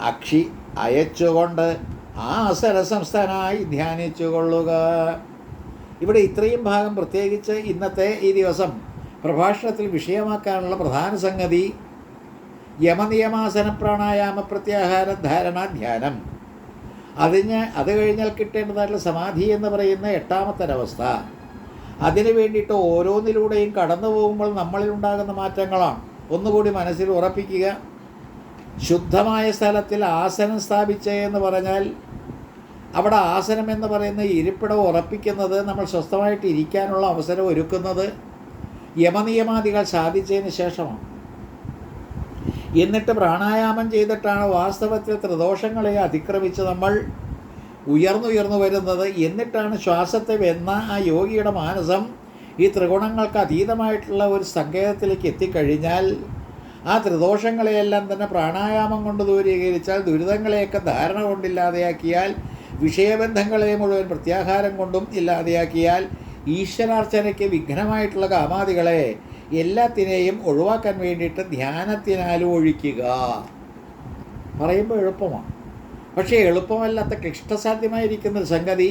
അക്ഷി അയച്ചുകൊണ്ട് ആസരസംസ്ഥനായി ധ്യാനിച്ചു കൊള്ളുക. ഇവിടെ ഇത്രയും ഭാഗം പ്രത്യേകിച്ച് ഇന്നത്തെ ഈ ദിവസം പ്രഭാഷണത്തിൽ വിഷയമാക്കാനുള്ള പ്രധാന സംഗതി യമനിയമാസന പ്രാണായാമ പ്രത്യാഹാര ധാരണ ധ്യാനം. അത് കഴിഞ്ഞാൽ കിട്ടേണ്ടതായിട്ടുള്ള സമാധി എന്ന് പറയുന്ന എട്ടാമത്തെ ഒരവസ്ഥ. അതിനു വേണ്ടിയിട്ട് ഓരോന്നിലൂടെയും കടന്നു പോകുമ്പോൾ നമ്മളിലുണ്ടാകുന്ന മാറ്റങ്ങളാണ്. ഒന്നുകൂടി മനസ്സിൽ ഉറപ്പിക്കുക. ശുദ്ധമായ സ്ഥലത്തിൽ ആസനം സ്ഥാപിച്ച എന്ന് പറഞ്ഞാൽ അവിടെ ആസനം എന്ന് പറയുന്ന ഇരിപ്പിടം ഉറപ്പിക്കുന്നത്, നമ്മൾ സ്വസ്ഥമായിട്ട് ഇരിക്കാനുള്ള അവസരം ഒരുക്കുന്നത് യമനിയമാദികൾ സാധിച്ചതിന് ശേഷമാണ്. എന്നിട്ട് പ്രാണായാമം ചെയ്തിട്ടാണ് വാസ്തവത്തിൽ ത്രിദോഷങ്ങളെ അതിക്രമിച്ച് നമ്മൾ ഉയർന്നുയർന്നു വരുന്നത്. എന്നിട്ടാണ് ശ്വാസത്തെ വെന്ന ആ യോഗിയുടെ മാനസം ഈ ത്രിഗുണങ്ങൾക്ക് അതീതമായിട്ടുള്ള ഒരു സങ്കേതത്തിലേക്ക് എത്തിക്കഴിഞ്ഞാൽ ആ ത്രിദോഷങ്ങളെയെല്ലാം തന്നെ പ്രാണായാമം കൊണ്ട് ദൂരീകരിച്ചാൽ, ദുരിതങ്ങളെയൊക്കെ ധാരണ കൊണ്ടില്ലാതെയാക്കിയാൽ, വിഷയബന്ധങ്ങളെ മുഴുവൻ പ്രത്യാഹാരം കൊണ്ടും ഇല്ലാതെയാക്കിയാൽ, ഈശ്വരാർച്ചനയ്ക്ക് വിഘ്നമായിട്ടുള്ള കാമാദികളെ എല്ലാത്തിനെയും ഒഴിവാക്കാൻ വേണ്ടിയിട്ട് ധ്യാനത്തിനാലും ഒഴിക്കുക. പറയുമ്പോൾ എളുപ്പമാണ്, പക്ഷേ എളുപ്പമല്ലാത്ത ക്ലിഷ്ടസാധ്യമായിരിക്കുന്നൊരു സംഗതി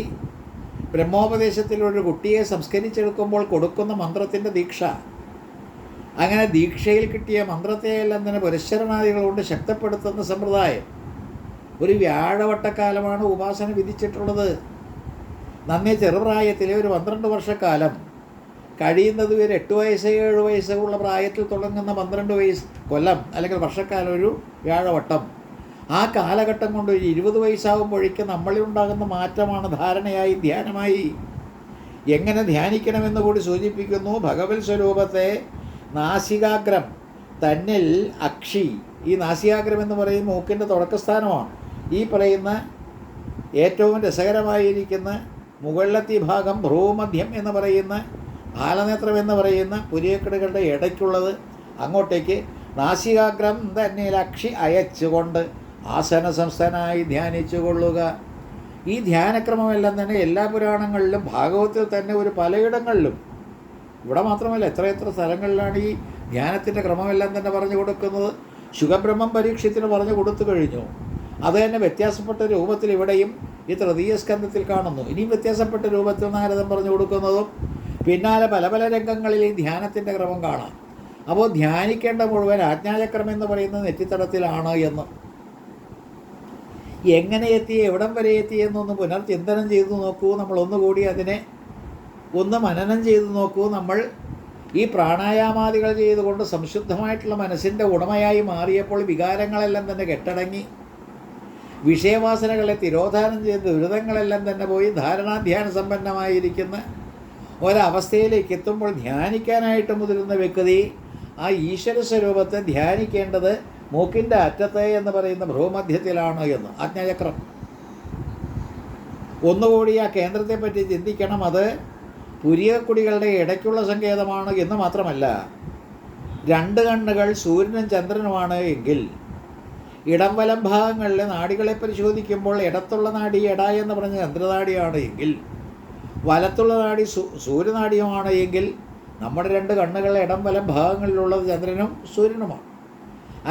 ബ്രഹ്മോപദേശത്തിലൊരു കുട്ടിയെ സംസ്കരിച്ചെടുക്കുമ്പോൾ കൊടുക്കുന്ന മന്ത്രത്തിൻ്റെ ദീക്ഷ. അങ്ങനെ ദീക്ഷയിൽ കിട്ടിയ മന്ത്രത്തെയെല്ലാം തന്നെ പുരസ്ചരണാദികൾ കൊണ്ട് ശക്തപ്പെടുത്തുന്ന സമ്പ്രദായം. ഒരു വ്യാഴവട്ടക്കാലമാണ് ഉപാസന വിധിച്ചിട്ടുള്ളത്. നന്നേ ചെറുപ്രായത്തിലെ ഒരു 12 വർഷക്കാലം, കഴിയുന്നത് ഒരു 8 വയസ്സ് 7 വയസ്സുള്ള പ്രായത്തിൽ തുടങ്ങുന്ന 12 കൊല്ലം അല്ലെങ്കിൽ വർഷക്കാലം ഒരു വ്യാഴവട്ടം. ആ കാലഘട്ടം കൊണ്ട് ഒരു 20 വയസ്സാകുമ്പോഴേക്കും നമ്മളിലുണ്ടാകുന്ന മാറ്റമാണ് ധാരണയായി, ധ്യാനമായി. എങ്ങനെ ധ്യാനിക്കണമെന്ന് കൂടി സൂചിപ്പിക്കുന്നു. ഭഗവത് സ്വരൂപത്തെ നാസികാഗ്രം തന്നിൽ അക്ഷി. ഈ നാസികാഗ്രം എന്ന് പറയുന്ന മൂക്കിൻ്റെ തുടക്കസ്ഥാനമാണ്. ഈ പറയുന്ന ഏറ്റവും രസകരമായിരിക്കുന്ന മുകളിലത്തെ ഭാഗം ഭ്രൂമധ്യം എന്ന് പറയുന്ന ബാലനേത്രം എന്ന് പറയുന്ന പുരിയക്കെടുകളുടെ ഇടയ്ക്കുള്ളത്. അങ്ങോട്ടേക്ക് നാസികാഗ്രം തന്നെ അക്ഷി അയച്ചുകൊണ്ട് ആസന സംസ്ഥനായി ധ്യാനിച്ചു കൊള്ളുക. ഈ ധ്യാനക്രമമെല്ലാം തന്നെ എല്ലാ പുരാണങ്ങളിലും ഭാഗവത്തിൽ തന്നെ ഒരു പലയിടങ്ങളിലും, ഇവിടെ മാത്രമല്ല എത്രയെത്ര സ്ഥലങ്ങളിലാണ് ഈ ധ്യാനത്തിൻ്റെ ക്രമമെല്ലാം തന്നെ പറഞ്ഞു കൊടുക്കുന്നത്. ശുഖബ്രഹ്മം പരീക്ഷത്തിന് പറഞ്ഞു കൊടുത്തു കഴിഞ്ഞു. അത് തന്നെ വ്യത്യാസപ്പെട്ട രൂപത്തിൽ ഇവിടെയും ഈ തൃതീയ സ്കന്ധത്തിൽ കാണുന്നു. ഇനിയും വ്യത്യാസപ്പെട്ട രൂപത്തിൽ നാരദം പറഞ്ഞു കൊടുക്കുന്നതും പിന്നാലെ പല പല രംഗങ്ങളിൽ ഈ ധ്യാനത്തിൻ്റെ ക്രമം കാണാം. അപ്പോൾ ധ്യാനിക്കേണ്ട മുഴുവൻ ആജ്ഞാചക്രം എന്ന് പറയുന്ന നെറ്റിത്തടത്തിലാണ് എന്ന്. എങ്ങനെ എത്തി, എവിടം വരെ എത്തി എന്നൊന്ന് പുനർചിന്തനം ചെയ്തു നോക്കൂ. നമ്മൾ ഒന്നുകൂടി അതിനെ ഒന്ന് മനനം ചെയ്തു നോക്കൂ. നമ്മൾ ഈ പ്രാണായാമാദികൾ ചെയ്തുകൊണ്ട് സംശുദ്ധമായിട്ടുള്ള മനസ്സിൻ്റെ ഉടമയായി മാറിയപ്പോൾ വികാരങ്ങളെല്ലാം തന്നെ കെട്ടടങ്ങി, വിഷയവാസനകളെ തിരോധാനം ചെയ്ത് ദുരിതങ്ങളെല്ലാം തന്നെ പോയി ധാരണാധ്യാന സമ്പന്നമായിരിക്കുന്ന ഒരവസ്ഥയിലേക്ക് എത്തുമ്പോൾ ധ്യാനിക്കാനായിട്ട് മുതിരുന്ന വ്യക്തി ആ ഈശ്വര സ്വരൂപത്തെ ധ്യാനിക്കേണ്ടത് മൂക്കിൻ്റെ അറ്റത്തെ എന്ന് പറയുന്ന ഭ്രൂമധ്യത്തിലാണ് എന്ന് ആജ്ഞാചക്രം. ഒന്നുകൂടി ആ കേന്ദ്രത്തെപ്പറ്റി ചിന്തിക്കണം. അത് പുരിയക്കുടികളുടെ ഇടയ്ക്കുള്ള സങ്കേതമാണ് എന്ന് മാത്രമല്ല, 2 കണ്ണുകൾ സൂര്യനും ചന്ദ്രനുമാണ് എങ്കിൽ ഇടം വലം ഭാഗങ്ങളിലെ നാഡികളെ പരിശോധിക്കുമ്പോൾ ഇടത്തുള്ള നാഡി എട എന്ന് പറഞ്ഞ ചന്ദ്രനാഡിയാണ് എങ്കിൽ, വലത്തുള്ള നാഡി സൂര്യനാഡിയുമാണ് എങ്കിൽ, നമ്മുടെ 2 കണ്ണുകൾ ഇടം വലം ഭാഗങ്ങളിലുള്ളത് ചന്ദ്രനും സൂര്യനുമാണ്.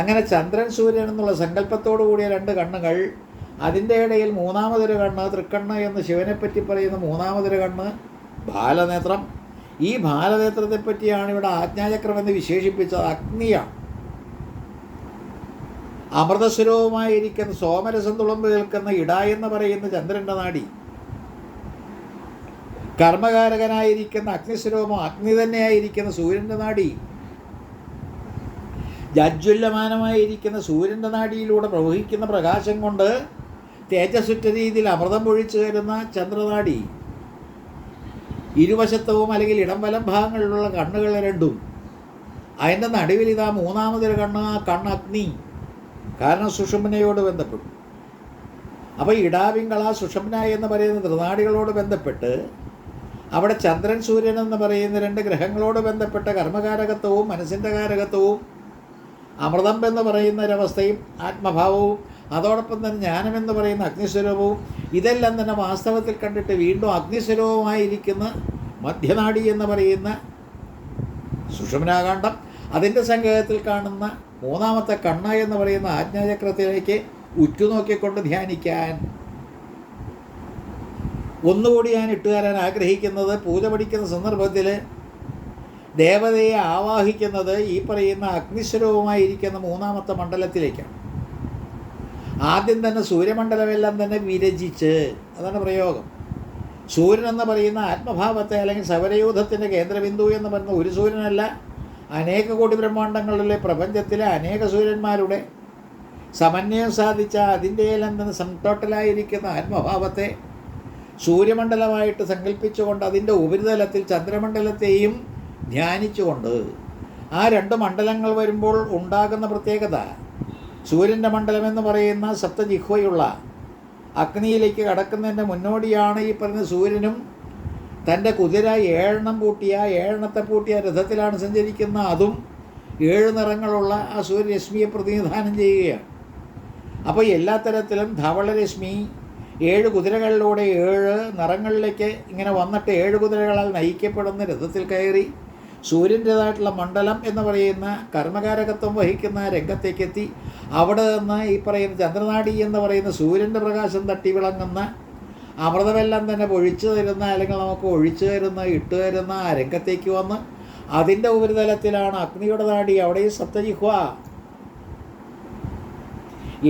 അങ്ങനെ ചന്ദ്രൻ സൂര്യൻ എന്നുള്ള സങ്കല്പത്തോടു കൂടിയ 2 കണ്ണുകൾ, അതിൻ്റെ ഇടയിൽ മൂന്നാമതൊരു കണ്ണ് തൃക്കണ്ണ് എന്ന് ശിവനെപ്പറ്റി പറയുന്ന മൂന്നാമതൊരു കണ്ണ് ബാലനേത്രം. ഈ ഭാരതേത്രത്തെ പറ്റിയാണ് ഇവിടെ ആജ്ഞാചക്രം എന്ന് വിശേഷിപ്പിച്ചത്. അഗ്നിയാണ്. അമൃതസ്വരൂപമായിരിക്കുന്ന സോമരസം തുളുമ്പ് നിൽക്കുന്ന ഇട എന്ന് പറയുന്ന ചന്ദ്രൻ്റെ നാടി, കർമ്മകാരകനായിരിക്കുന്ന അഗ്നിസ്വരൂപം അഗ്നി തന്നെയായിരിക്കുന്ന സൂര്യൻ്റെ നാടി, ജജ്വല്യമാനമായിരിക്കുന്ന സൂര്യൻ്റെ നാടിയിലൂടെ പ്രവഹിക്കുന്ന പ്രകാശം കൊണ്ട് തേജസ്സുറ്റ രീതിയിൽ അമൃതം പൊഴിച്ചു തരുന്ന ചന്ദ്രനാടി, ഇരുവശത്തവും അല്ലെങ്കിൽ ഇടം വലം ഭാഗങ്ങളിലുള്ള കണ്ണുകൾ രണ്ടും, അതിൻ്റെ നടുവിൽ ഇതാ മൂന്നാമതൊരു കണ്ണ്, ആ കണ്ണ് അഗ്നി, കാരണം സുഷുമ്നയോട് ബന്ധപ്പെട്ടു. അപ്പോൾ ഇടാപിങ്കള സുഷുമ്ന എന്ന് പറയുന്ന ത്രിനാടികളോട് ബന്ധപ്പെട്ട് അവിടെ ചന്ദ്രൻ സൂര്യൻ എന്ന് പറയുന്ന രണ്ട് ഗ്രഹങ്ങളോട് ബന്ധപ്പെട്ട കർമ്മകാരകത്വവും മനസ്സിൻ്റെ കാരകത്വവും അമൃതം എന്ന് പറയുന്ന ഒരവസ്ഥയും ആത്മഭാവവും അതോടൊപ്പം തന്നെ ജ്ഞാനമെന്ന് പറയുന്ന അഗ്നിസ്വരൂപവും ഇതെല്ലാം തന്നെ വാസ്തവത്തിൽ കണ്ടിട്ട് വീണ്ടും അഗ്നിസ്വരൂപമായിരിക്കുന്ന മധ്യനാടി എന്ന് പറയുന്ന സുഷുമ്നാകാന്ഡം, അതിൻ്റെ സംഗ്രഹത്തിൽ കാണുന്ന മൂന്നാമത്തെ കണ്ണ എന്ന് പറയുന്ന ആജ്ഞാചക്രത്തിലേക്ക് ഉറ്റുനോക്കിക്കൊണ്ട് ധ്യാനിക്കാൻ. ഒന്നുകൂടി ഞാൻ ഇട്ടുതരാൻ ആഗ്രഹിക്കുന്നത്, പൂജ പഠിക്കുന്ന സന്ദർഭത്തിൽ ദേവതയെ ആവാഹിക്കുന്നത് ഈ പറയുന്ന അഗ്നിസ്വരൂപമായിരിക്കുന്ന മൂന്നാമത്തെ മണ്ഡലത്തിലേക്കാണ്. ആദ്യം തന്നെ സൂര്യമണ്ഡലമെല്ലാം തന്നെ വിരചിച്ച്, അതാണ് പ്രയോഗം. സൂര്യൻ എന്ന് പറയുന്ന ആത്മഭാവത്തെ അല്ലെങ്കിൽ സൗരയൂഥത്തിൻ്റെ കേന്ദ്രബിന്ദു എന്ന് പറയുന്ന ഒരു സൂര്യനല്ല, അനേക കോടി ബ്രഹ്മാണ്ടങ്ങളിലെ പ്രപഞ്ചത്തിലെ അനേക സൂര്യന്മാരുടെ സമന്വയം സാധിച്ച അതിൻ്റെ എല്ലാം തന്നെ സംടോട്ടലായിരിക്കുന്ന ആത്മഭാവത്തെ സൂര്യമണ്ഡലമായിട്ട് സങ്കല്പിച്ചുകൊണ്ട് അതിൻ്റെ ഉപരിതലത്തിൽ ചന്ദ്രമണ്ഡലത്തെയും ധ്യാനിച്ചുകൊണ്ട് ആ രണ്ട് മണ്ഡലങ്ങൾ വരുമ്പോൾ ഉണ്ടാകുന്ന പ്രത്യേകത, സൂര്യൻ്റെ മണ്ഡലം എന്ന് പറയുന്ന സപ്തജിഹ്വയുള്ള അഗ്നിയിലേക്ക് കടക്കുന്നതിൻ്റെ മുന്നോടിയാണ് ഈ പറയുന്ന സൂര്യനും തൻ്റെ കുതിര ഏഴെണ്ണത്തെ പൂട്ടിയ രഥത്തിലാണ് സഞ്ചരിക്കുന്ന. അതും 7 നിറങ്ങളുള്ള ആ സൂര്യരശ്മിയെ പ്രതിനിധാനം ചെയ്യുകയാണ്. അപ്പോൾ എല്ലാ തരത്തിലും ധവളരശ്മി 7 കുതിരകളിലൂടെ 7 നിറങ്ങളിലേക്ക് ഇങ്ങനെ വന്നിട്ട് 7 കുതിരകളാൽ നയിക്കപ്പെടുന്ന രഥത്തിൽ കയറി സൂര്യൻ്റേതായിട്ടുള്ള മണ്ഡലം എന്ന് പറയുന്ന കർമ്മകാരകത്വം വഹിക്കുന്ന രംഗത്തേക്കെത്തി. അവിടെ നിന്ന് ഈ പറയുന്ന ചന്ദ്രനാടി എന്ന് പറയുന്ന സൂര്യൻ്റെ പ്രകാശം തട്ടി വിളങ്ങുന്ന അമൃതമെല്ലാം തന്നെ പൊഴിച്ചു തരുന്ന അല്ലെങ്കിൽ നമുക്ക് ഒഴിച്ചു തരുന്ന ഇട്ടു തരുന്ന ആ രംഗത്തേക്ക് വന്ന് അതിൻ്റെ ഉപരിതലത്തിലാണ് അഗ്നിയുടെ നാടി, അവിടെയും സപ്തജിഹ്വ.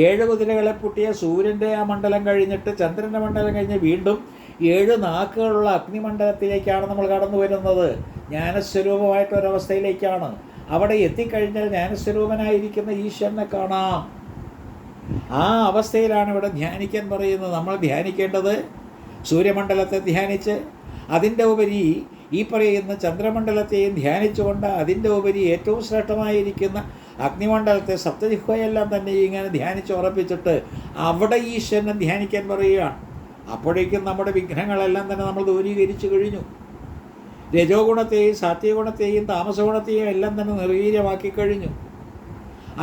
7 കുതിരകളെ പൊട്ടിയ സൂര്യൻ്റെ ആ മണ്ഡലം കഴിഞ്ഞിട്ട് ചന്ദ്രൻ്റെ മണ്ഡലം കഴിഞ്ഞ് വീണ്ടും 7 നാക്കുകളുള്ള അഗ്നിമണ്ഡലത്തിലേക്കാണ് നമ്മൾ കടന്നു വരുന്നത്. ജ്ഞാനസ്വരൂപമായിട്ടൊരവസ്ഥയിലേക്കാണ്. അവിടെ എത്തിക്കഴിഞ്ഞാൽ ജ്ഞാനസ്വരൂപനായിരിക്കുന്ന ഈശ്വരനെ കാണാം. ആ അവസ്ഥയിലാണ് ഇവിടെ ധ്യാനിക്കാൻ പറയുന്നത്. നമ്മൾ ധ്യാനിക്കേണ്ടത് സൂര്യമണ്ഡലത്തെ ധ്യാനിച്ച് അതിൻ്റെ ഉപരി ഈ പറയുന്ന ചന്ദ്രമണ്ഡലത്തെയും ധ്യാനിച്ചുകൊണ്ട് അതിൻ്റെ ഉപരി ഏറ്റവും ശ്രേഷ്ഠമായിരിക്കുന്ന അഗ്നിമണ്ഡലത്തെ സപ്തജിഹ്വയെല്ലാം തന്നെ ഇങ്ങനെ ധ്യാനിച്ച് ഉറപ്പിച്ചിട്ട് അവിടെ ഈശ്വരനെ ധ്യാനിക്കാൻ പറയുകയാണ്. അപ്പോഴേക്കും നമ്മുടെ വിഘ്നങ്ങളെല്ലാം തന്നെ നമ്മൾ ദൂരീകരിച്ചു കഴിഞ്ഞു. രജോ ഗുണത്തെയും സാത്വികഗുണത്തെയും താമസഗുണത്തെയും എല്ലാം തന്നെ നിർവീര്യമാക്കി കഴിഞ്ഞു.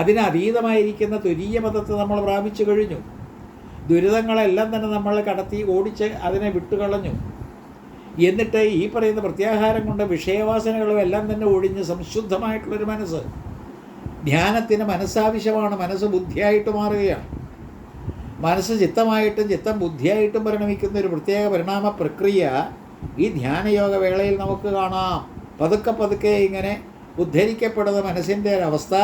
അതിനതീതമായിരിക്കുന്ന തുരീയ പദത്തെ നമ്മൾ പ്രാപിച്ചു കഴിഞ്ഞു. ദുരിതങ്ങളെല്ലാം തന്നെ നമ്മൾ കടത്തി ഓടിച്ച് അതിനെ വിട്ടുകളഞ്ഞു. എന്നിട്ട് ഈ പറയുന്ന പ്രത്യാഹാരം കൊണ്ട് വിഷയവാസനകളും എല്ലാം തന്നെ ഒഴിഞ്ഞ് സംശുദ്ധമായിട്ടുള്ളൊരു മനസ്സ്, ധ്യാനത്തിന് മനസ്സാവശ്യമാണ്. മനസ്സ് ബുദ്ധിയായിട്ട് മാറുകയാണ്. മനസ്സ് ചിത്തമായിട്ടും ചിത്തം ബുദ്ധിയായിട്ടും പരിണമിക്കുന്ന ഒരു പ്രത്യേക പരിണാമ പ്രക്രിയ ഈ ധ്യാനയോഗ വേളയിൽ നമുക്ക് കാണാം. പതുക്കെ പതുക്കെ ഇങ്ങനെ ഉദ്ധരിക്കപ്പെടുന്ന മനസ്സിൻ്റെ ഒരവസ്ഥ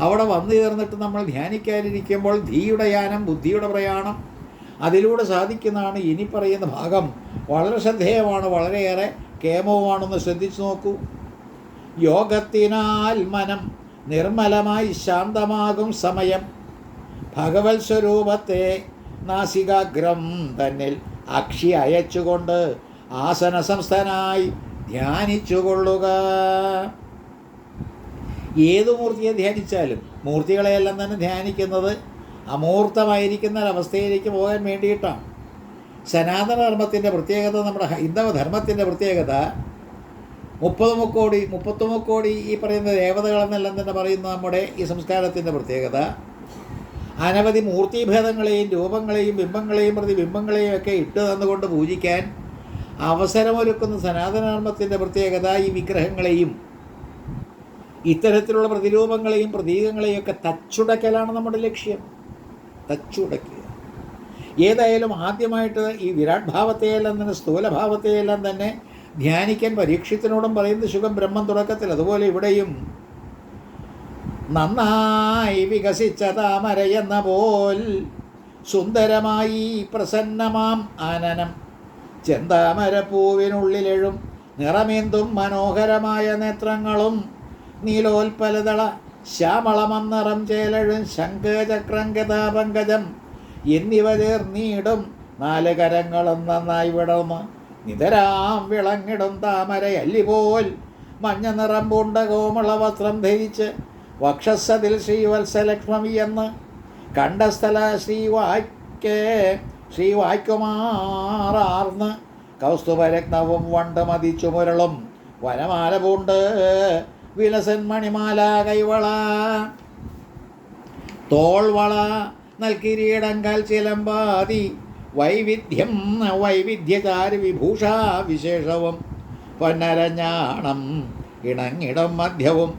അവിടെ വന്നു ചേർന്നിട്ട് നമ്മൾ ധ്യാനിക്കാനിരിക്കുമ്പോൾ ധീയുടെ യാനം, ബുദ്ധിയുടെ പ്രയാണം, അതിലൂടെ സാധിക്കുന്നതാണ് ഇനി പറയുന്ന ഭാഗം. വളരെ ശ്രദ്ധേയമാണ്, വളരെയേറെ കേമവുമാണെന്ന് ശ്രദ്ധിച്ചു നോക്കൂ. യോഗത്തിനാൽ മനം നിർമ്മലമായി ശാന്തമാകും സമയം ഭഗവത് സ്വരൂപത്തെ നാസികാഗ്രം തന്നിൽ അക്ഷി അയച്ചുകൊണ്ട് ആസന സംസ്ഥനായി ധ്യാനിച്ചുകൊള്ളുക. ഏതു മൂർത്തിയെ ധ്യാനിച്ചാലും മൂർത്തികളെയെല്ലാം തന്നെ ധ്യാനിക്കുന്നത് അമൂർത്തമായിരിക്കുന്ന ഒരവസ്ഥയിലേക്ക് പോകാൻ വേണ്ടിയിട്ടാണ്. സനാതന ധർമ്മത്തിൻ്റെ പ്രത്യേകത, നമ്മുടെ ഹൈന്ദവ ധർമ്മത്തിൻ്റെ പ്രത്യേകത 30 കോടി ഈ പറയുന്ന ദേവതകളെന്നെല്ലാം തന്നെ പറയുന്ന നമ്മുടെ ഈ സംസ്കാരത്തിൻ്റെ പ്രത്യേകത, അനവധി മൂർത്തിഭേദങ്ങളെയും രൂപങ്ങളെയും ബിംബങ്ങളെയും പ്രതിബിംബങ്ങളെയും ഒക്കെ ഇട്ട് തന്നുകൊണ്ട് പൂജിക്കാൻ അവസരമൊരുക്കുന്ന സനാതനധർമ്മത്തിൻ്റെ പ്രത്യേകത ഈ വിഗ്രഹങ്ങളെയും ഇത്തരത്തിലുള്ള പ്രതിരൂപങ്ങളെയും പ്രതീകങ്ങളെയും ഒക്കെ തച്ചുടക്കലാണ് നമ്മുടെ ലക്ഷ്യം. തച്ചുടക്കുക. ഏതായാലും ആദ്യമായിട്ട് ഈ വിരാട് ഭാവത്തെയെല്ലാം തന്നെ സ്ഥൂലഭാവത്തെയെല്ലാം തന്നെ ധ്യാനിക്കാൻ പരീക്ഷത്തിനോടും പറയുന്ന ശുഖം ബ്രഹ്മം തുടക്കത്തിൽ. അതുപോലെ ഇവിടെയും നന്നായി വികസിച്ച താമരയെന്ന പോൽ സുന്ദരമായി പ്രസന്നമാം ആനനം ചെന്താമരപ്പൂവിനുള്ളിലെഴും നിറമേന്തും മനോഹരമായ നേത്രങ്ങളും നീലോൽപലതള ശ്യാമളമം നിറം ചേലഴും ശംഖചക്രം ഗതാപങ്കജം എന്നിവ ചേർന്നീടും 4 കരങ്ങളും നന്നായി വിടർന്ന് നിതരാം വിളങ്ങിടും താമരയല്ലിപോൽ മഞ്ഞ നിറം പൂണ്ട കോമള വസ്ത്രം ധരിച്ച് വക്ഷസതിൽ ശ്രീവത്സലക്ഷ്മി എന്ന് കണ്ടസ്ഥല ശ്രീവായ്ക്കുമാറാർന്ന് കൗസ്തുഭരത്നവും വണ്ട് മതിച്ചു മുരളും വനമാല പൂണ്ട് വിലസൻ മണിമാല കൈവള തോൾവള നൽകിരീടങ്കാൽ ചിലമ്പാതി വൈവിധ്യചാരി വിഭൂഷാ വിശേഷവും പൊന്നരഞ്ഞാണം ഇണങ്ങിടം മധ്യവും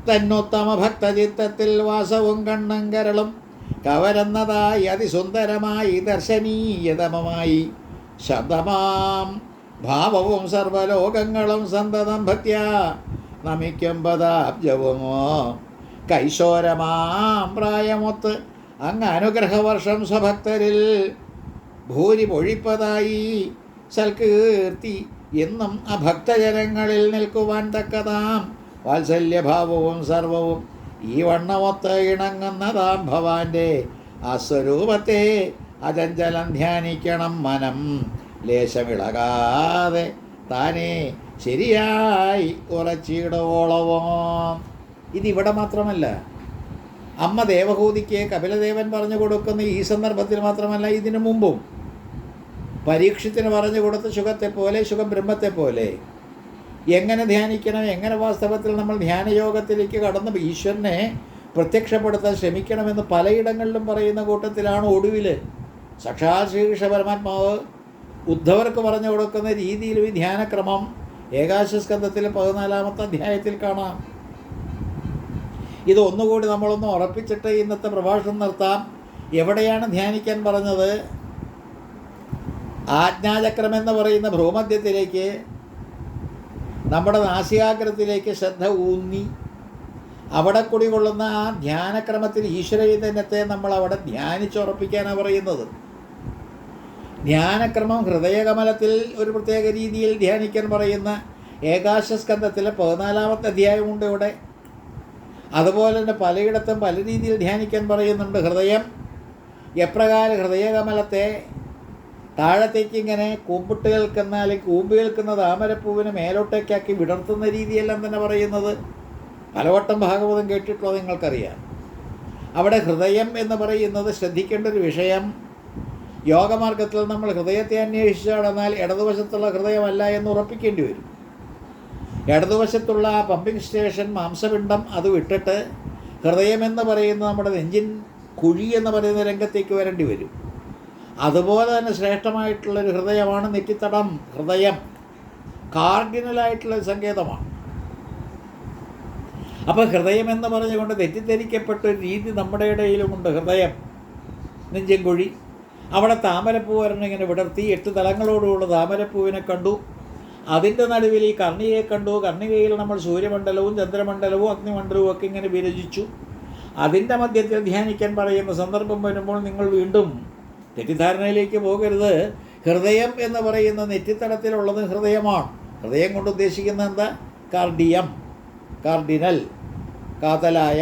തന്നുത്തമ ഭക്തചിത്തത്തിൽ വാസവും കണ്ണും കരളും കവരുന്നതായി അതിസുന്ദരമായി ദർശനീയതമമായി ശബ്ദമാം ഭാവവും സർവലോകങ്ങളും സന്തതം ഭക്ത്യാ നമിക്കും പദാബ്ജവുമോ കൈശോരമാം പ്രായമൊത്ത് അങ്ങ് അനുഗ്രഹവർഷം സ്വഭക്തരിൽ ഭൂരി പൊഴിപ്പതായി സൽകീർത്തി എന്നും അഭക്തജനങ്ങളിൽ നിൽക്കുവാൻ തക്കതാം വാത്സല്യഭാവവും സർവവും ഈ വണ്ണമൊത്ത് ഇണങ്ങുന്നതാം ഭവാന്റെ ആ സ്വരൂപത്തെ അചഞ്ചലം ധ്യാനിക്കണം മനം ലേശമിളകാതെ താനേ ശരിയായി ഉറച്ചിടവോളവോ. ഇതിവിടെ മാത്രമല്ല, അമ്മ ദേവഹൂതിക്ക് കപിലദേവൻ പറഞ്ഞു കൊടുക്കുന്ന ഈ സന്ദർഭത്തിൽ മാത്രമല്ല, ഇതിനു മുമ്പും പരീക്ഷത്തിന് പറഞ്ഞു കൊടുത്ത ശുഖത്തെപ്പോലെ ശുഖം ബ്രഹ്മത്തെപ്പോലെ എങ്ങനെ ധ്യാനിക്കണം, എങ്ങനെ വാസ്തവത്തിൽ നമ്മൾ ധ്യാനയോഗത്തിലേക്ക് കടന്ന് ഈശ്വരനെ പ്രത്യക്ഷപ്പെടുത്താൻ ശ്രമിക്കണമെന്ന് പലയിടങ്ങളിലും പറയുന്ന കൂട്ടത്തിലാണ് ഒടുവിൽ സാക്ഷാൽ ശ്രീകൃഷ്ണ പരമാത്മാവ് ഉദ്ധവർക്ക് പറഞ്ഞു കൊടുക്കുന്ന രീതിയിലും ഈ ധ്യാനക്രമം ഏകാദശസ്കന്ധത്തിലെ 14-ാമത്തെ അധ്യായത്തിൽ കാണാം. ഇത് ഒന്നുകൂടി നമ്മളൊന്ന് ഉറപ്പിച്ചിട്ട് ഇന്നത്തെ പ്രഭാഷണം നിർത്താം. എവിടെയാണ് ധ്യാനിക്കാൻ പറഞ്ഞത്? ആജ്ഞാചക്രം എന്ന് പറയുന്ന ഭ്രൂമധ്യത്തിലേക്ക്, നമ്മുടെ നാസികാഗ്രത്തിലേക്ക് ശ്രദ്ധ ഊന്നി അവിടെ കുടികൊള്ളുന്ന ആ ധ്യാനക്രമത്തിൽ ഈശ്വര ചൈതന്യത്തെ നമ്മൾ അവിടെ ധ്യാനിച്ചുറപ്പിക്കാനാണ് പറയുന്നത്. ധ്യാനക്രമം ഹൃദയകമലത്തിൽ ഒരു പ്രത്യേക രീതിയിൽ ധ്യാനിക്കാൻ പറയുന്ന ഏകാദശസ്കന്ധത്തിലെ 14-ാമത്തെ അധ്യായമുണ്ട് ഇവിടെ. അതുപോലെ തന്നെ പലയിടത്തും പല രീതിയിൽ ധ്യാനിക്കാൻ പറയുന്നുണ്ട്. ഹൃദയം എപ്രകാരം ഹൃദയകമലത്തെ താഴത്തേക്ക് ഇങ്ങനെ കൂമ്പിട്ട് കേൾക്കുന്ന അല്ലെങ്കിൽ കൂമ്പ് കേൾക്കുന്ന താമരപ്പൂവിനെ മേലോട്ടേക്കാക്കി വിടർത്തുന്ന രീതിയെല്ലാം തന്നെ പറയുന്നത് പലവട്ടം ഭാഗവതം കേട്ടിട്ടുള്ളത് നിങ്ങൾക്കറിയാം. അവിടെ ഹൃദയം എന്ന് പറയുന്നത് ശ്രദ്ധിക്കേണ്ട ഒരു വിഷയം. യോഗമാർഗത്തിൽ നമ്മൾ ഹൃദയത്തെ അന്വേഷിച്ച് നടന്നാൽ ഇടതുവശത്തുള്ള ഹൃദയമല്ല എന്ന് ഉറപ്പിക്കേണ്ടി വരും. ഇടതുവശത്തുള്ള ആ പമ്പിങ് സ്റ്റേഷൻ മാംസപിണ്ഡം അത് വിട്ടിട്ട് ഹൃദയമെന്ന് പറയുന്ന നമ്മുടെ നെഞ്ചിൻ കുഴി എന്ന് പറയുന്ന രംഗത്തേക്ക് വരേണ്ടി വരും. അതുപോലെ തന്നെ ശ്രേഷ്ഠമായിട്ടുള്ളൊരു ഹൃദയമാണ് നെറ്റിത്തടം. ഹൃദയം കാർഡിനലായിട്ടുള്ള സങ്കേതമാണ്. അപ്പോൾ ഹൃദയം എന്ന് പറഞ്ഞുകൊണ്ട് തെറ്റിദ്ധരിക്കപ്പെട്ട ഒരു രീതി നമ്മുടെ ഇടയിലുമുണ്ട്. ഹൃദയം നെഞ്ചിൻ കുഴി, അവിടെ താമരപ്പൂ ഇങ്ങനെ വിടർത്തി 8 തലങ്ങളോടുള്ള താമരപ്പൂവിനെ കണ്ടു. അതിൻ്റെ നടുവിൽ ഈ കർണികയെ കണ്ടു. കർണികയിൽ നമ്മൾ സൂര്യമണ്ഡലവും ചന്ദ്രമണ്ഡലവും അഗ്നിമണ്ഡലവും ഒക്കെ ഇങ്ങനെ വിരചിച്ചു. അതിൻ്റെ മധ്യത്തിൽ ധ്യാനിക്കാൻ പറയുന്ന സന്ദർഭം വരുമ്പോൾ നിങ്ങൾ വീണ്ടും തെറ്റിദ്ധാരണയിലേക്ക് പോകരുത്. ഹൃദയം എന്ന് പറയുന്ന നെറ്റിത്തടത്തിലുള്ളത് ഹൃദയമാണ്. ഹൃദയം കൊണ്ട് ഉദ്ദേശിക്കുന്നത് എന്താ? കാർഡിയം, കാർഡിനൽ, കാതലായ.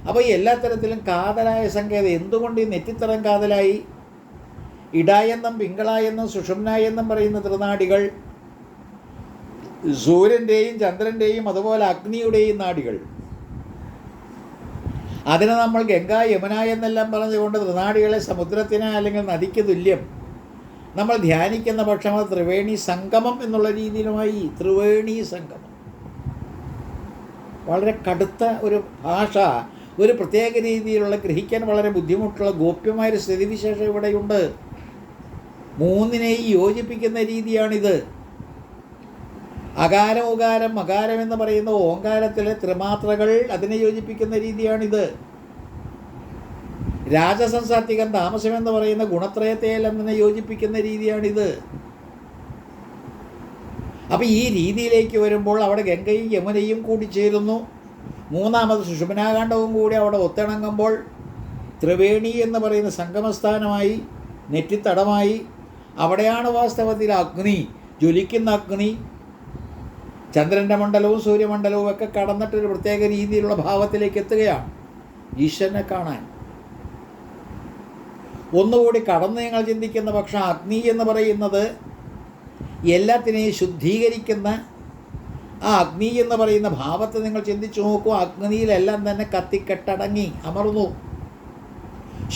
അപ്പോൾ എല്ലാ തരത്തിലും കാതലായ സങ്കേതം. എന്തുകൊണ്ട് ഈ നെറ്റിത്തടം കാതലായി? ഇടായെന്നും പിങ്കളായെന്നും സുഷുമ്നായെന്നും പറയുന്ന ത്രിനാഡികൾ, സൂര്യൻ്റെയും ചന്ദ്രൻ്റെയും അതുപോലെ അഗ്നിയുടെയും നാഡികൾ. അതിനെ നമ്മൾ ഗംഗ യമുന എന്നെല്ലാം പറഞ്ഞുകൊണ്ട് ത്രിനാഡികളെ സമുദ്രത്തിന് അല്ലെങ്കിൽ നദിക്ക് തുല്യം നമ്മൾ ധ്യാനിക്കുന്ന പക്ഷം അത് ത്രിവേണി സംഗമം എന്നുള്ള രീതിയിലുമായി. ത്രിവേണി സംഗമം വളരെ കടുത്ത ഒരു ഭാഷ, ഒരു പ്രത്യേക രീതിയിലുള്ള ഗ്രഹിക്കാൻ വളരെ ബുദ്ധിമുട്ടുള്ള ഗോപ്യമായൊരു സ്ഥിതിവിശേഷം ഇവിടെയുണ്ട്. മൂന്നിനെയും യോജിപ്പിക്കുന്ന രീതിയാണിത്. അകാരം ഉകാരം മകാരം എന്ന് പറയുന്ന ഓങ്കാരത്തിലെ ത്രിമാത്രകൾ അതിനെ യോജിപ്പിക്കുന്ന രീതിയാണിത്. രാജസംസാത്വികം താമസം എന്ന് പറയുന്ന ഗുണത്രയത്തെയെല്ലാം തന്നെ യോജിപ്പിക്കുന്ന രീതിയാണിത്. അപ്പോൾ ഈ രീതിയിലേക്ക് വരുമ്പോൾ അവിടെ ഗംഗയും യമുനയും കൂടി ചേരുന്നു. മൂന്നാമത് സുഷുമ്നാകാന്ഡവും കൂടി അവിടെ ഒത്തിണങ്ങുമ്പോൾ ത്രിവേണി എന്ന് പറയുന്ന സംഗമസ്ഥാനമായി, നെറ്റിത്തടമായി. അവിടെയാണ് വാസ്തവത്തിൽ അഗ്നി, ജ്വലിക്കുന്ന അഗ്നി, ചന്ദ്രൻ്റെ മണ്ഡലവും സൂര്യമണ്ഡലവും ഒക്കെ കടന്നിട്ടൊരു പ്രത്യേക രീതിയിലുള്ള ഭാവത്തിലേക്ക് എത്തുകയാണ് ഈശ്വരനെ കാണാൻ. ഒന്നുകൂടി കടന്ന് നിങ്ങൾ ചിന്തിക്കുന്ന പക്ഷം അഗ്നി എന്ന് പറയുന്നത് എല്ലാത്തിനെയും ശുദ്ധീകരിക്കുന്ന ആ അഗ്നി എന്ന് പറയുന്ന ഭാവത്തെ നിങ്ങൾ ചിന്തിച്ചു നോക്കൂ. അഗ്നിയിലെല്ലാം തന്നെ കത്തിക്കെട്ടടങ്ങി അമർന്നു.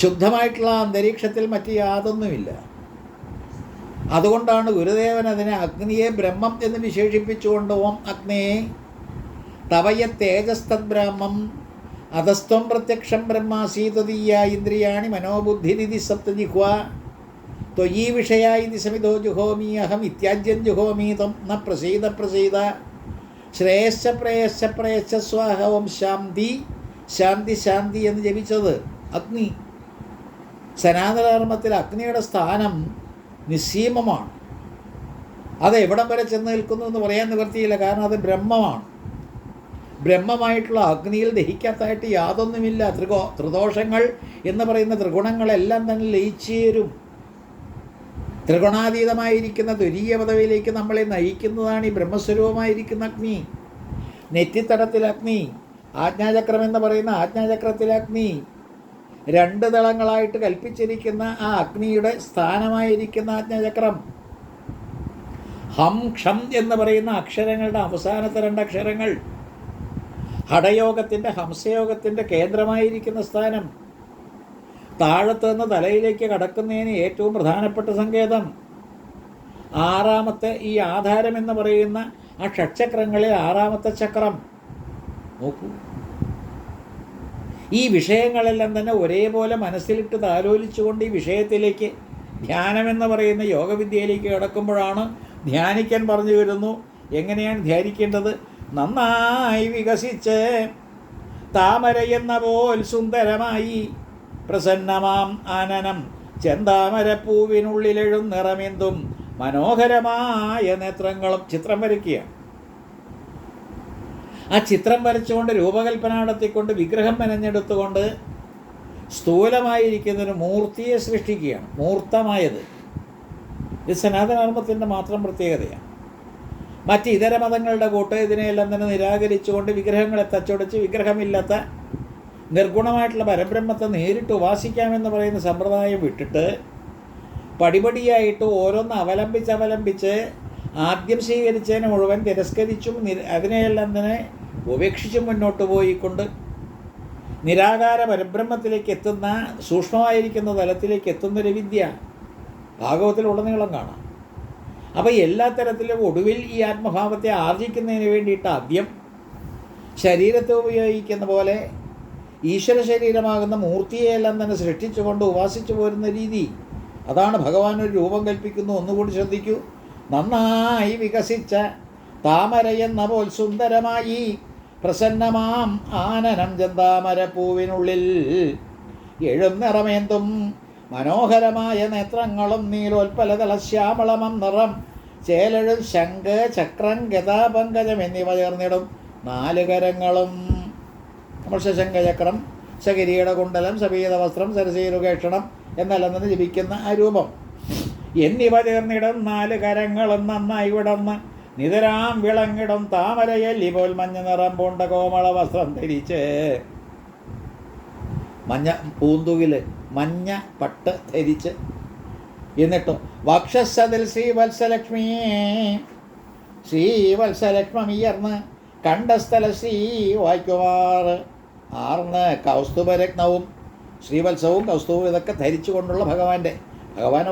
ശുദ്ധമായിട്ടുള്ള അന്തരീക്ഷത്തിൽ മറ്റ് യാതൊന്നുമില്ല. അതുകൊണ്ടാണ് ഗുരുദേവൻ അതിനെ അഗ്നിയെ ബ്രഹ്മം എന്ന് വിശേഷിപ്പിച്ചുകൊണ്ട് ഓം അഗ്നേ തവയ തേജസ്തദ് ബ്രഹ്മം അധസ്ത്വം പ്രത്യക്ഷം ബ്രഹ്മാസി ത്വദീയ ഇന്ദ്രിയാണി മനോബുദ്ധിരിതി സപ്തജിഹ്വ ത്വയീ വിഷയ ഇതി സമിതോ ജുഹോമി അഹം ഇത്യാജ്യം ജുഹോമി ത്വം ന പ്രസീദ പ്രസീദ ശ്രേയശ്ച പ്രേയശ്ച പ്രേയശ്ച സ്വാഹ ഓം ശാന്തി ശാന്തി ശാന്തി എന്ന് ജപിച്ചത് അഗ്നി. സനാതനധർമ്മത്തിൽ അഗ്നിയുടെ സ്ഥാനം നിസ്സീമമാണ്. അത് എവിടം വരെ ചെന്ന് നിൽക്കുന്നു എന്ന് പറയാൻ നിവൃത്തിയില്ല. കാരണം അത് ബ്രഹ്മമാണ്. ബ്രഹ്മമായിട്ടുള്ള അഗ്നിയിൽ ദഹിക്കാത്തായിട്ട് യാതൊന്നുമില്ല. ത്രിദോഷങ്ങൾ എന്ന് പറയുന്ന ത്രിഗുണങ്ങളെല്ലാം തന്നെ ലയിച്ചേരും. ത്രിഗുണാതീതമായിരിക്കുന്ന തുരീയ പദവിയിലേക്ക് നമ്മളെ നയിക്കുന്നതാണ് ഈ ബ്രഹ്മസ്വരൂപമായിരിക്കുന്ന അഗ്നി. നെറ്റിത്തടത്തിൽ അഗ്നി, ആജ്ഞാചക്രം എന്ന് പറയുന്ന ആജ്ഞാചക്രത്തിൽ അഗ്നി, രണ്ട് ദളങ്ങളായിട്ട് കൽപ്പിച്ചിരിക്കുന്ന ആ അഗ്നിയുടെ സ്ഥാനമായിരിക്കുന്ന ആജ്ഞാചക്രം. ഹം ക്ഷം എന്ന് പറയുന്ന അക്ഷരങ്ങളുടെ അവസാനത്തെ രണ്ടക്ഷരങ്ങൾ ഹഠയോഗത്തിൻ്റെ ഹംസയോഗത്തിൻ്റെ കേന്ദ്രമായിരിക്കുന്ന സ്ഥാനം. താഴത്ത് നിന്ന് തലയിലേക്ക് കടക്കുന്നതിന് ഏറ്റവും പ്രധാനപ്പെട്ട സങ്കേതം. ആറാമത്തെ ഈ ആധാരം എന്ന് പറയുന്ന ആ ഷഡ്ചക്രങ്ങളിൽ ആറാമത്തെ ചക്രം. നോക്കൂ, ഈ വിഷയങ്ങളെല്ലാം തന്നെ ഒരേപോലെ മനസ്സിലിട്ട് താലോലിച്ചുകൊണ്ട് ഈ വിഷയത്തിലേക്ക് ധ്യാനമെന്ന് പറയുന്ന യോഗവിദ്യയിലേക്ക് കിടക്കുമ്പോഴാണ് ധ്യാനിക്കാൻ പറഞ്ഞു വരുന്നു. എങ്ങനെയാണ് ധ്യാനിക്കേണ്ടത്? നന്നായി വികസിച്ച് താമരയെന്ന പോൽ സുന്ദരമായി പ്രസന്നമാം ആനനം ചെന്താമരപ്പൂവിനുള്ളിലെഴും നിറമെന്തും മനോഹരമായ നേത്രങ്ങളും. ചിത്രം വരയ്ക്കുകയാണ്. ആ ചിത്രം വരച്ചുകൊണ്ട് രൂപകൽപ്പന നടത്തിക്കൊണ്ട് വിഗ്രഹം മെനഞ്ഞെടുത്തുകൊണ്ട് സ്ഥൂലമായിരിക്കുന്നൊരു മൂർത്തിയെ സൃഷ്ടിക്കുകയാണ്. മൂർത്തമായത്. ഇത് സനാതനധർമ്മത്തിൻ്റെ മാത്രം പ്രത്യേകതയാണ്. മറ്റ് ഇതര മതങ്ങളുടെ കൂട്ട് ഇതിനെയെല്ലാം തന്നെ നിരാകരിച്ചുകൊണ്ട് വിഗ്രഹങ്ങളെ തച്ചൊടിച്ച് വിഗ്രഹമില്ലാത്ത നിർഗുണമായിട്ടുള്ള പരബ്രഹ്മത്തെ നേരിട്ട് ഉപാസിക്കാമെന്ന് പറയുന്ന സമ്പ്രദായം വിട്ടിട്ട് പടിപടിയായിട്ട് ഓരോന്ന് അവലംബിച്ച് ആദ്യം സ്വീകരിച്ചതിനെ മുഴുവൻ തിരസ്കരിച്ചും അതിനെയെല്ലാം തന്നെ ഉപേക്ഷിച്ചും മുന്നോട്ട് പോയിക്കൊണ്ട് നിരാകാര പരബ്രഹ്മത്തിലേക്ക് എത്തുന്ന, സൂക്ഷ്മമായിരിക്കുന്ന തലത്തിലേക്ക് എത്തുന്നൊരു വിദ്യ ഭാഗവത്തിലുടനീളം കാണാം. അപ്പോൾ എല്ലാ തരത്തിലും ഒടുവിൽ ഈ ആത്മഭാവത്തെ ആർജിക്കുന്നതിന് വേണ്ടിയിട്ട് ആദ്യം ശരീരത്തെ ഉപയോഗിക്കുന്ന പോലെ ഈശ്വര ശരീരമാകുന്ന മൂർത്തിയെയെല്ലാം തന്നെ സൃഷ്ടിച്ചുകൊണ്ട് ഉപാസിച്ചു പോരുന്ന രീതി. അതാണ് ഭഗവാൻ ഒരു രൂപം കൽപ്പിക്കുന്നു. ഒന്നുകൂടി ശ്രദ്ധിക്കൂ. നന്നായി വികസിച്ച താമരയെന്ന പോൽ സുന്ദരമായി പ്രസന്നമാം ആനനം ചെന്താമരപ്പൂവിനുള്ളിൽ എഴുന്നിറമേന്തും മനോഹരമായ നേത്രങ്ങളും നീലോൽപ്പലതള ശ്യാമളമം നിറം ചേലഴും ശംഖ് ചക്രം ഗതാപങ്കജം എന്നിവ ചേർന്നിടും 4 കരങ്ങളും. നമ്മൾ ശശങ്കചക്രം, ശകിരീടകുണ്ടലം, സപീതവസ്ത്രം, സരസീരുകേക്ഷണം എന്നെല്ലാം തന്നെ ജപിക്കുന്ന ആ രൂപം. എന്നിവ ചേർന്നിടും 4 കരങ്ങളും നന്നായി വിടർന്ന് നിതരാം വിളങ്ങിടും താമരയല്ലി പോൽ മഞ്ഞ നിറം പൂണ്ട കോമള വസ്ത്രം ധരിച്ച്. മഞ്ഞ പൂന്തുകിൽ മഞ്ഞ പട്ട് ധരിച്ച്. എന്നിട്ടും വക്ഷസതിൽ ശ്രീവത്സലക്ഷ്മിയർന്ന് കണ്ടസ്ഥല ശ്രീ വായിക്കുമാർ ആർന്ന് കൗസ്തുഭരത്നവും ശ്രീവത്സവും കൗസ്തുഭവും ഇതൊക്കെ ധരിച്ചു കൊണ്ടുള്ള ഭഗവാനെ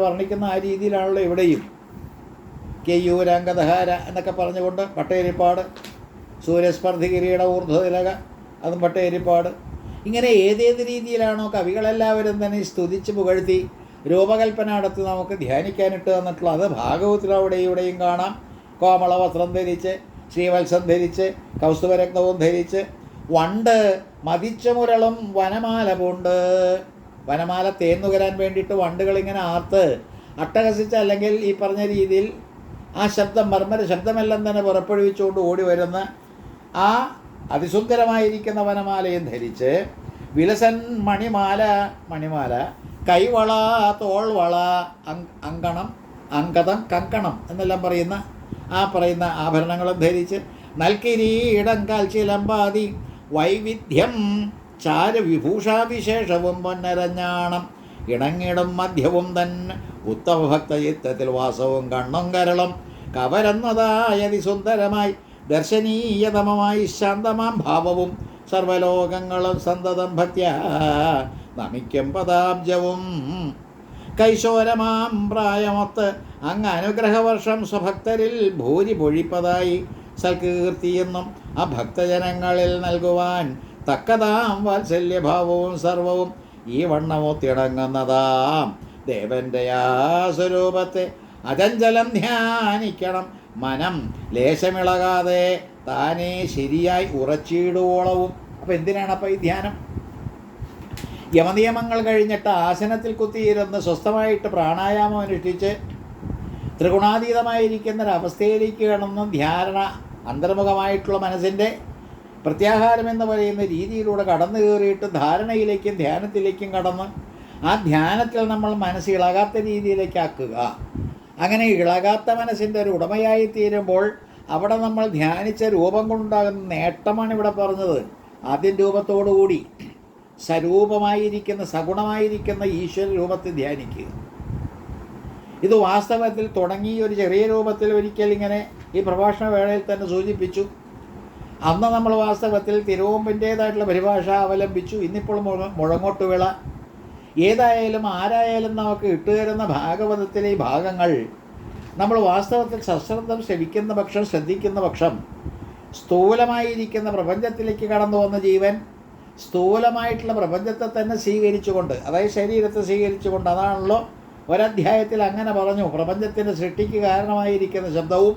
വർണ്ണിക്കുന്ന ആ രീതിയിലാണല്ലോ ഇവിടെയും. കെയ്യൂരാംഗധഹാര എന്നൊക്കെ പറഞ്ഞുകൊണ്ട് പട്ടേരിപ്പാട്, സൂര്യസ്പർദ്ധി കിരീട ഊർധ്വതിലക അതും പട്ടേരിപ്പാട്. ഇങ്ങനെ ഏതേത് രീതിയിലാണോ കവികളെല്ലാവരും തന്നെ സ്തുതിച്ച് പുകഴ്ത്തി രൂപകൽപ്പന നടത്തി നമുക്ക് ധ്യാനിക്കാനിട്ട് തന്നിട്ടുള്ളത് ഭാഗവത്തിലവിടെ ഇവിടെയും കാണാം. കോമള വസ്ത്രം ധരിച്ച്, ശ്രീവത്സം ധരിച്ച്, കൗസ്തുഭരത്നവും ധരിച്ച്, വണ്ട് മതിച്ച മുരളും വനമാല പൂണ്ട്. വനമാല തേന്നുകരാൻ വേണ്ടിയിട്ട് വണ്ടുകളിങ്ങനെ ആർത്ത് അട്ടഹസിച്ച്, അല്ലെങ്കിൽ ഈ പറഞ്ഞ രീതിയിൽ ആ ശബ്ദം മർമ്മര ശബ്ദമെല്ലാം തന്നെ പുറപ്പെടുവിച്ചുകൊണ്ട് ഓടി വരുന്ന ആ അതിസുന്ദരമായിരിക്കുന്ന വനമാലയും ധരിച്ച് വിലസൻ മണിമാല കൈവള, തോൾവള, അങ്കണം, അങ്കതം, കങ്കണം എന്നെല്ലാം പറയുന്ന ആഭരണങ്ങളും ധരിച്ച് നൽകിരീടം, കാൽച്ചിലമ്പാതി വൈവിധ്യം ചാരുവിഭൂഷാവിശേഷവും പൊന്നരഞ്ഞാണം ഇണങ്ങിടും മധ്യവും തന്നെ ഉത്തമ ഭക്തചിത്തത്തിൽ വാസവും കണ്ണും കരളും കവരുന്നതായ അതിസുന്ദരമായി ദർശനീയതമമായി ശാന്തമാം ഭാവവും സർവലോകങ്ങളും സന്തതം ഭക്ത്യ നമിക്കും പദാബ്ജവും കൈശോരമാം പ്രായമൊത്ത് അങ്ങ് അനുഗ്രഹവർഷം സ്വഭക്തരിൽ ഭൂരി പൊഴിപ്പതായി സൽകീർത്തിയെന്നും ആ ഭക്തജനങ്ങളിൽ നൽകുവാൻ തക്കതാം വാത്സല്യഭാവവും സർവവും ഈ വണ്ണമൊത്തിണങ്ങുന്നതാം ദേവൻ്റെ ആ സ്വരൂപത്തെ അചഞ്ചലം ധ്യാനിക്കണം. മനം ലേശമിളകാതെ താനേ ശരിയായി ഉറച്ചിടുവോളവും. അപ്പോൾ എന്തിനാണ് ഈ ധ്യാനം? യമനിയമങ്ങൾ കഴിഞ്ഞിട്ട് ആസനത്തിൽ കുത്തിയിരുന്ന് സ്വസ്ഥമായിട്ട് പ്രാണായാമം അനുഷ്ഠിച്ച് ത്രിഗുണാതീതമായിരിക്കുന്നൊരവസ്ഥയിലേക്ക് കടന്ന് ധാരണ അന്തർമുഖമായിട്ടുള്ള മനസ്സിൻ്റെ പ്രത്യാഹാരം എന്ന് പറയുന്ന രീതിയിലൂടെ കടന്നു കയറിയിട്ട് ധാരണയിലേക്കും ധ്യാനത്തിലേക്കും കടന്ന് ആ ധ്യാനത്തിൽ നമ്മൾ മനസ്സ് ഇളകാത്ത രീതിയിലേക്കാക്കുക. അങ്ങനെ ഇളകാത്ത മനസ്സിൻ്റെ ഒരു ഉടമയായി തീരുമ്പോൾ അവിടെ നമ്മൾ ധ്യാനിച്ച രൂപം കൊണ്ടുണ്ടാകുന്ന നേട്ടമാണ് ഇവിടെ പറഞ്ഞത്. ആദ്യം രൂപത്തോടുകൂടി സരൂപമായിരിക്കുന്ന സഗുണമായിരിക്കുന്ന ഈശ്വര രൂപത്തെ ധ്യാനിക്കുക. ഇത് വാസ്തവത്തിൽ തുടങ്ങി ഒരു ചെറിയ രൂപത്തിൽ ഒരിക്കൽ ഇങ്ങനെ ഈ പ്രഭാഷണ വേളയിൽ തന്നെ സൂചിപ്പിച്ചു. അന്ന് നമ്മൾ വാസ്തവത്തിൽ തിരുവോമ്പിൻ്റേതായിട്ടുള്ള പരിഭാഷ അവലംബിച്ചു. ഇന്നിപ്പോൾ മുഴങ്ങോട്ടുവിള. ഏതായാലും ആരായാലും നമുക്ക് ഇട്ടുതരുന്ന ഭാഗവതത്തിലെ ഈ ഭാഗങ്ങൾ നമ്മൾ വാസ്തവത്തിൽ സശ്രദ്ധം ശ്രദ്ധിക്കുന്ന പക്ഷം സ്ഥൂലമായിരിക്കുന്ന പ്രപഞ്ചത്തിലേക്ക് കടന്നു വന്ന ജീവൻ സ്ഥൂലമായിട്ടുള്ള പ്രപഞ്ചത്തെ തന്നെ സ്വീകരിച്ചുകൊണ്ട്, അതായത് ശരീരത്തെ സ്വീകരിച്ചുകൊണ്ട്, അതാണല്ലോ ഒരധ്യായത്തിൽ അങ്ങനെ പറഞ്ഞു. പ്രപഞ്ചത്തിൻ്റെ സൃഷ്ടിക്ക് കാരണമായിരിക്കുന്ന ശബ്ദവും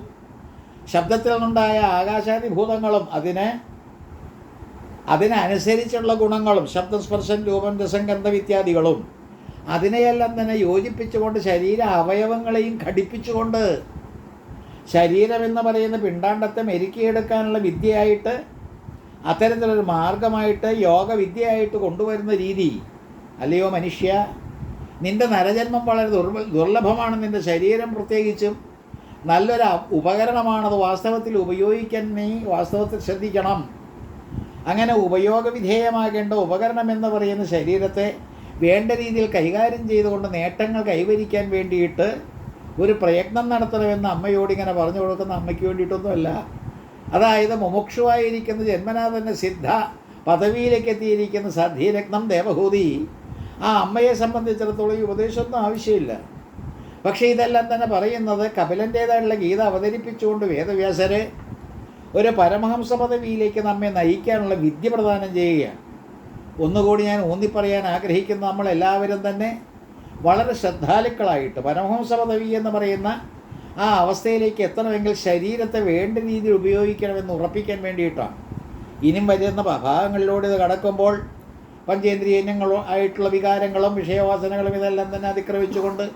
ശബ്ദത്തിൽ നിന്നുണ്ടായ ആകാശാദിഭൂതങ്ങളും അതിനനുസരിച്ചുള്ള ഗുണങ്ങളും ശബ്ദം, സ്പർശം, രൂപം, രസം, ഗന്ധം ഇത്യാദികളും അതിനെയെല്ലാം തന്നെ യോജിപ്പിച്ചുകൊണ്ട് ശരീര അവയവങ്ങളെയും ഘടിപ്പിച്ചുകൊണ്ട് ശരീരമെന്ന് പറയുന്ന പിണ്ടാണ്ടത്തെ മെരുക്കിയെടുക്കാനുള്ള വിദ്യയായിട്ട്, അത്തരത്തിലൊരു മാർഗമായിട്ട്, യോഗവിദ്യയായിട്ട് കൊണ്ടുവരുന്ന രീതി. അല്ലയോ മനുഷ്യ, നിൻ്റെ നരജന്മം വളരെ ദുർലഭമാണ്. നിൻ്റെ ശരീരം പ്രത്യേകിച്ചും നല്ലൊരു ഉപകരണമാണത്. വാസ്തവത്തിൽ ഉപയോഗിക്കാൻ നീ വാസ്തവത്തിൽ ശ്രദ്ധിക്കണം. അങ്ങനെ ഉപയോഗവിധേയമാകേണ്ട ഉപകരണം എന്ന് പറയുന്ന ശരീരത്തെ വേണ്ട രീതിയിൽ കൈകാര്യം ചെയ്തുകൊണ്ട് നേട്ടങ്ങൾ കൈവരിക്കാൻ വേണ്ടിയിട്ട് ഒരു പ്രയത്നം നടത്തണമെന്ന് അമ്മയോടിങ്ങനെ പറഞ്ഞു കൊടുക്കുന്ന അമ്മയ്ക്ക് വേണ്ടിയിട്ടൊന്നുമല്ല. അതായത് മുമുക്ഷുവായിരിക്കുന്ന ജന്മനാ തന്നെ സിദ്ധ പദവിയിലേക്ക് എത്തിയിരിക്കുന്ന സധീരത്നം ദേവഹൂതി ആ അമ്മയെ സംബന്ധിച്ചിടത്തോളം ഈ ഉപദേശമൊന്നും ആവശ്യമില്ല. പക്ഷേ ഇതെല്ലാം തന്നെ പറയുന്നത് കപിലൻ്റേതായിട്ടുള്ള ഗീത അവതരിപ്പിച്ചുകൊണ്ട് വേദവ്യാസരെ ഒരു പരമഹംസ പദവിയിലേക്ക് നമ്മെ നയിക്കാനുള്ള വിദ്യ പ്രദാനം ചെയ്യുകയാണ്. ഒന്നുകൂടി ഞാൻ ഊന്നിപ്പറയാൻ ആഗ്രഹിക്കുന്ന നമ്മളെല്ലാവരും തന്നെ വളരെ ശ്രദ്ധാലുക്കളായിട്ട് പരമഹംസ പദവി എന്ന് പറയുന്ന ആ അവസ്ഥയിലേക്ക് എത്തണമെങ്കിൽ ശരീരത്തെ വേണ്ട രീതിയിൽ ഉപയോഗിക്കണമെന്ന് ഉറപ്പിക്കാൻ വേണ്ടിയിട്ടാണ്. ഇനിയും വരുന്ന ഭാഗങ്ങളിലൂടെ ഇത് കടക്കുമ്പോൾ പഞ്ചേന്ദ്രിയങ്ങളും ആയിട്ടുള്ള വികാരങ്ങളും വിഷയവാസനകളും ഇതെല്ലാം തന്നെ അതിക്രമിച്ചുകൊണ്ട്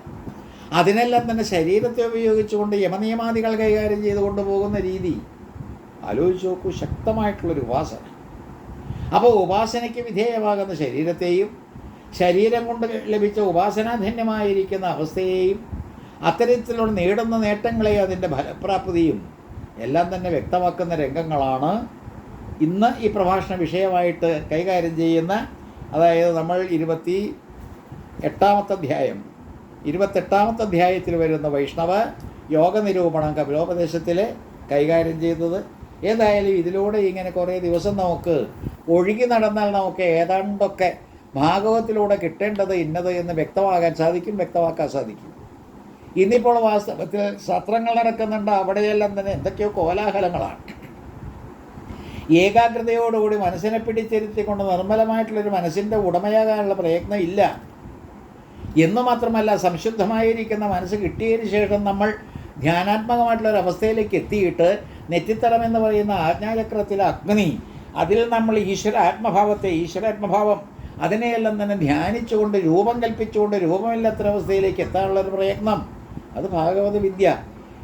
അതിനെല്ലാം തന്നെ ശരീരത്തെ ഉപയോഗിച്ചുകൊണ്ട് യമനിയമാദികൾ കൈകാര്യം ചെയ്ത് കൊണ്ടുപോകുന്ന രീതി ആലോചിച്ച് നോക്കൂ. ശക്തമായിട്ടുള്ളൊരു ഉപാസന. അപ്പോൾ ഉപാസനയ്ക്ക് വിധേയമാകുന്ന ശരീരത്തെയും ശരീരം കൊണ്ട് ലഭിച്ച ഉപാസനാധന്യമായിരിക്കുന്ന അവസ്ഥയെയും അത്തരത്തിലുള്ള നേടുന്ന നേട്ടങ്ങളെയും അതിൻ്റെ ഫലപ്രാപ്തിയും എല്ലാം തന്നെ വ്യക്തമാക്കുന്ന രംഗങ്ങളാണ് ഇന്ന് ഈ പ്രഭാഷണ വിഷയമായിട്ട് കൈകാര്യം ചെയ്യുന്ന, അതായത് നമ്മൾ 28ാമത്തെ അധ്യായത്തിൽ വരുന്ന വൈഷ്ണവ യോഗ നിരൂപണം കപിലോപദേശത്തിൽ കൈകാര്യം ചെയ്തത്. ഏതായാലും ഇതിലൂടെ ഇങ്ങനെ കുറേ ദിവസം നമുക്ക് ഒഴുകി നടന്നാൽ നമുക്ക് ഏതാണ്ടൊക്കെ ഭാഗവത്തിലൂടെ കിട്ടേണ്ടത് ഇന്നത് എന്ന് വ്യക്തമാക്കാൻ സാധിക്കും. ഇന്നിപ്പോൾ വാസ്തവത്തിൽ സത്രങ്ങൾ നടക്കുന്നുണ്ട്. അവിടെയെല്ലാം തന്നെ എന്തൊക്കെയോ കോലാഹലങ്ങളാണ്. ഏകാഗ്രതയോടുകൂടി മനസ്സിനെ പിടിച്ചിരുത്തിക്കൊണ്ട് നിർമ്മലമായിട്ടുള്ളൊരു മനസ്സിൻ്റെ ഉടമയാകാനുള്ള പ്രയത്നം ഇല്ല എന്നു മാത്രമല്ല, സംശുദ്ധമായിരിക്കുന്ന മനസ്സ് കിട്ടിയതിന് ശേഷം നമ്മൾ ധ്യാനാത്മകമായിട്ടുള്ളൊരവസ്ഥയിലേക്ക് എത്തിയിട്ട് നെറ്റിത്തറം എന്ന് പറയുന്ന ആജ്ഞാചക്രത്തിലെ അഗ്നി, അതിൽ നമ്മൾ ഈശ്വരാത്മഭാവം അതിനെയെല്ലാം തന്നെ ധ്യാനിച്ചുകൊണ്ട് രൂപം കൽപ്പിച്ചുകൊണ്ട് രൂപമില്ലാത്തൊരവസ്ഥയിലേക്ക് എത്താനുള്ളൊരു പ്രയത്നം, അത് ഭാഗവത വിദ്യ.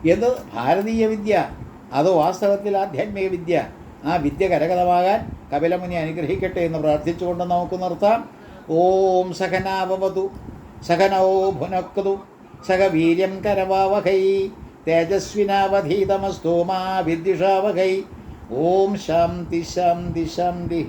എന്ത് ഭാരതീയ വിദ്യ, അതോ വാസ്തവത്തിൽ ആധ്യാത്മിക വിദ്യ? ആ വിദ്യ കരഗതമാകാൻ കപിലമുനി അനുഗ്രഹിക്കട്ടെ എന്ന് പ്രാർത്ഥിച്ചുകൊണ്ട് നമുക്ക് നിർത്താം. ഓം സഖനാവവതു സഖനോ ഭുനക്തു സഖ വീര്യം കരവാവഹൈ തേജസ്വിനാവധീതമസ്തു മാ വിദ്വിഷാവഹൈ. ഓം ശാന്തി ശാന്തി ശാന്തി.